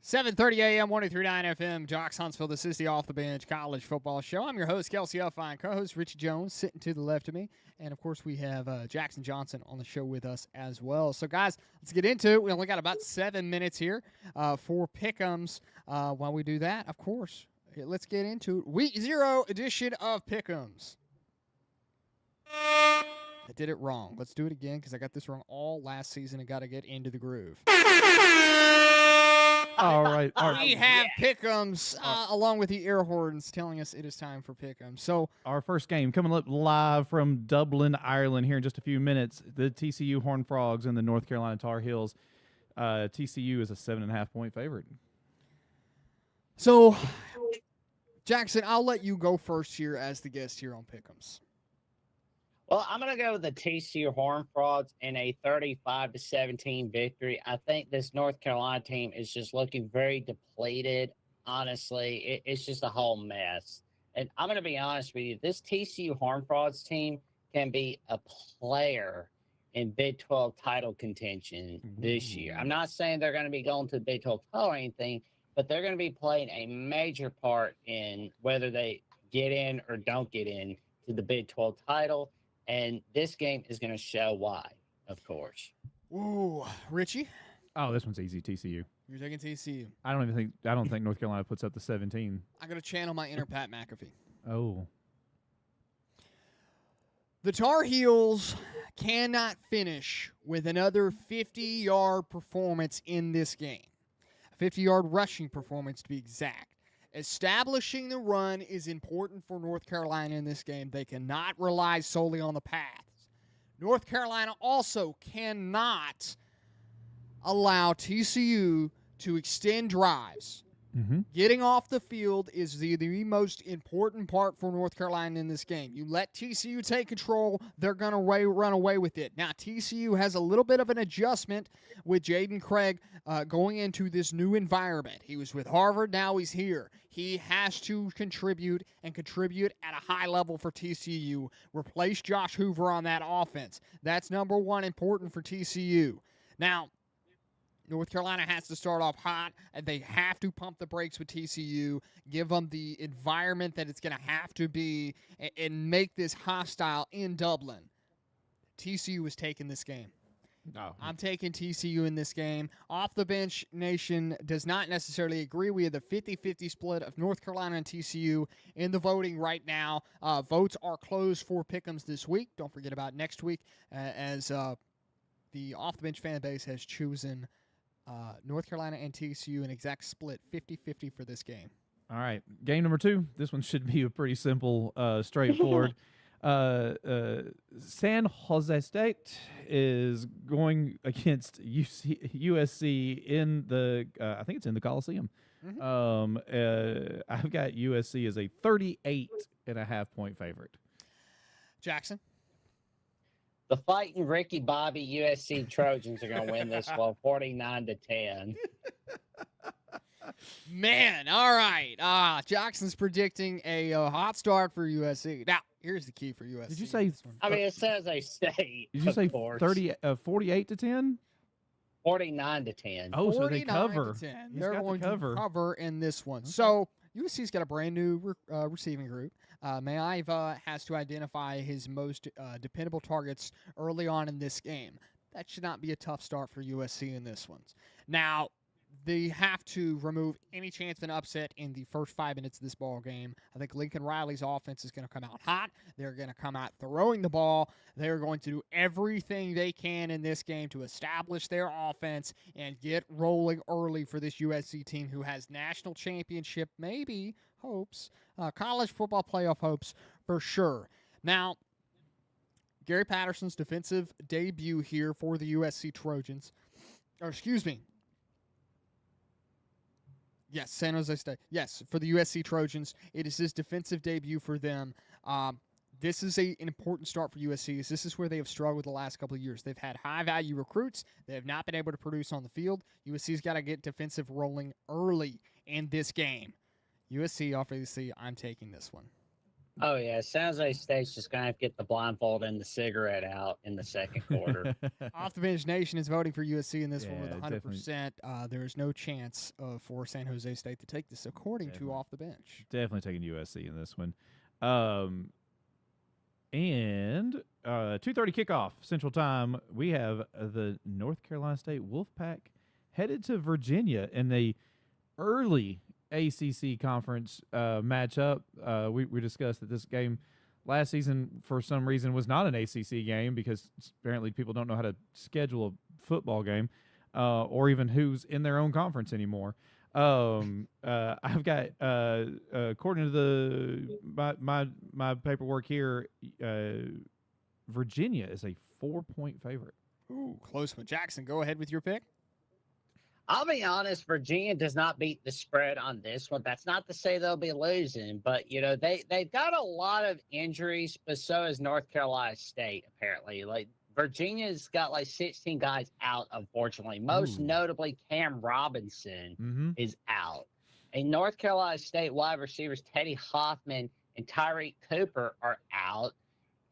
7:30 a.m., 103.9 FM, Jocks Huntsville. This is the Off the Bench College Football Show. I'm your host, Kelsey Elfine, co-host Richie Jones, sitting to the left of me. And, of course, we have Jackson Johnson on the show with us as well. So, guys, let's get into it. We only got about 7 minutes here for Pick'ems. While we do that, of course, let's get into it. Week 0 edition of Pick'ems. I did it wrong. Let's do it again because I got this wrong all last season and got to get into the groove. All right. We have Pick'ems along with the air horns telling us it is time for Pick'ems. So our first game coming up live from Dublin, Ireland here in just a few minutes. The TCU Horned Frogs and the North Carolina Tar Heels. TCU is a 7.5-point favorite. So, Jackson, I'll let you go first here as the guest here on Pick'ems. Well, I'm going to go with the TCU Horned Frogs in a 35-17 victory. I think this North Carolina team is just looking very depleted. Honestly, it's just a whole mess. And I'm going to be honest with you. This TCU Horned Frogs team can be a player in Big 12 title contention this year. I'm not saying they're going to be going to the Big 12 title or anything, but they're going to be playing a major part in whether they get in or don't get in to the Big 12 title. And this game is going to show why, of course. Ooh, Richie? Oh, this one's easy, TCU. You're taking TCU. I don't think North Carolina puts up the 17. I got to channel my inner Pat McAfee. Oh. The Tar Heels cannot finish with another 50-yard performance in this game. A 50-yard rushing performance, to be exact. Establishing the run is important for North Carolina in this game. They cannot rely solely on the pass. North Carolina also cannot allow TCU to extend drives. Getting off the field is the most important part for North Carolina in this game. You let TCU take control, they're going to run away with it. Now, TCU has a little bit of an adjustment with Jaden Craig going into this new environment. He was with Harvard, now he's here. He has to contribute and contribute at a high level for TCU. Replace Josh Hoover on that offense. That's number one important for TCU. Now, North Carolina has to start off hot, and they have to pump the brakes with TCU, give them the environment that it's going to have to be, and make this hostile in Dublin. TCU is taking this game. Oh. I'm taking TCU in this game. Off the Bench Nation does not necessarily agree. We have the 50-50 split of North Carolina and TCU in the voting right now. Votes are closed for Pick'ems this week. Don't forget about next week as the Off the Bench fan base has chosen North Carolina and TCU, an exact split, 50-50 for this game. All right. Game number 2. This one should be a pretty simple, straightforward. San Jose State is going against USC in the, I think it's in the Coliseum. I've got USC as a 38.5-point favorite. Jackson? The fighting Ricky Bobby USC Trojans are going to win this one 49-10. Man, all right. Jackson's predicting a hot start for USC. Now, here's the key for USC. Did you say? I mean, it says a state. Did you say 48-10? 49-10. Oh, so they 49 cover. to 10. He's They're got going the cover. to cover in this one. Okay. So USC's got a brand new receiving group. Maiava has to identify his most dependable targets early on in this game. That should not be a tough start for USC in this one. Now, they have to remove any chance of an upset in the first 5 minutes of this ball game. I think Lincoln Riley's offense is going to come out hot. They're going to come out throwing the ball. They're going to do everything they can in this game to establish their offense and get rolling early for this USC team who has national championship, maybe, hopes, college football playoff hopes for sure. Now, Gary Patterson's defensive debut here for the USC Trojans, Yes, San Jose State. Yes, for the USC Trojans. It is his defensive debut for them. This is an important start for USC. This is where they have struggled the last couple of years. They've had high-value recruits. They have not been able to produce on the field. USC's got to get defensive rolling early in this game. USC, obviously, I'm taking this one. Oh yeah, San Jose State's just gonna have to get the blindfold and the cigarette out in the second quarter. Off the Bench Nation is voting for USC in this one with Yeah, 100%. There is no chance for San Jose State to take this, according to Off the Bench. Definitely taking USC in this one. And 2:30 kickoff Central Time. We have the North Carolina State Wolfpack headed to Virginia in the early ACC conference matchup. We discussed that this game last season, for some reason, was not an ACC game because apparently people don't know how to schedule a football game or even who's in their own conference anymore. I've got according to my paperwork here, Virginia is a 4-point favorite. Ooh, close one. Jackson, go ahead with your pick. I'll be honest, Virginia does not beat the spread on this one. That's not to say they'll be losing, but they've got a lot of injuries, but so is North Carolina State apparently. Like Virginia's got like 16 guys out, unfortunately. Most notably, Cam Robinson is out. And North Carolina State wide receivers Teddy Hoffman and Tyreek Cooper are out.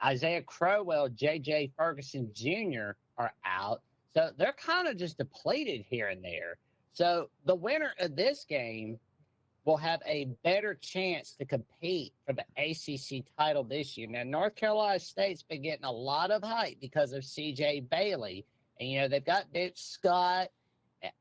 Isaiah Crowell, J.J. Ferguson Jr. are out. So they're kind of just depleted here and there. So the winner of this game will have a better chance to compete for the ACC title this year. Now, North Carolina State's been getting a lot of hype because of C.J. Bailey. And, they've got Dick Scott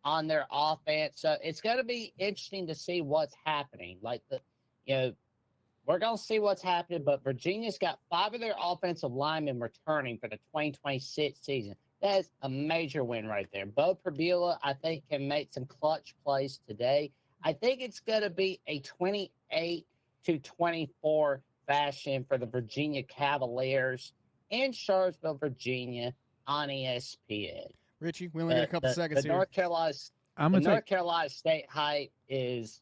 on their offense. So it's going to be interesting to see what's happening. We're going to see what's happening, but Virginia's got 5 of their offensive linemen returning for the 2026 season. That's a major win right there. Bo Prabula, I think, can make some clutch plays today. I think it's going to be a 28-24 fashion for the Virginia Cavaliers in Charlottesville, Virginia on ESPN. Richie, we only got a couple seconds here. North Carolina State hype is,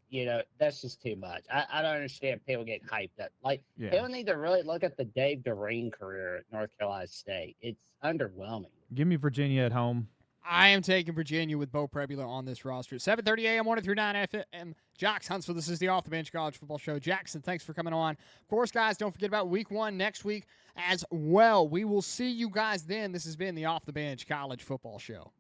that's just too much. I don't understand people getting hyped up. People need to really look at the Dave Doreen career at North Carolina State. It's underwhelming. Give me Virginia at home. I am taking Virginia with Bo Prabula on this roster. 7:30 a.m. 1 through 9 FM. Jocks Huntsville, this is the Off the Bench College Football Show. Jackson, thanks for coming on. Of course, guys, don't forget about Week 1 next week as well. We will see you guys then. This has been the Off the Bench College Football Show.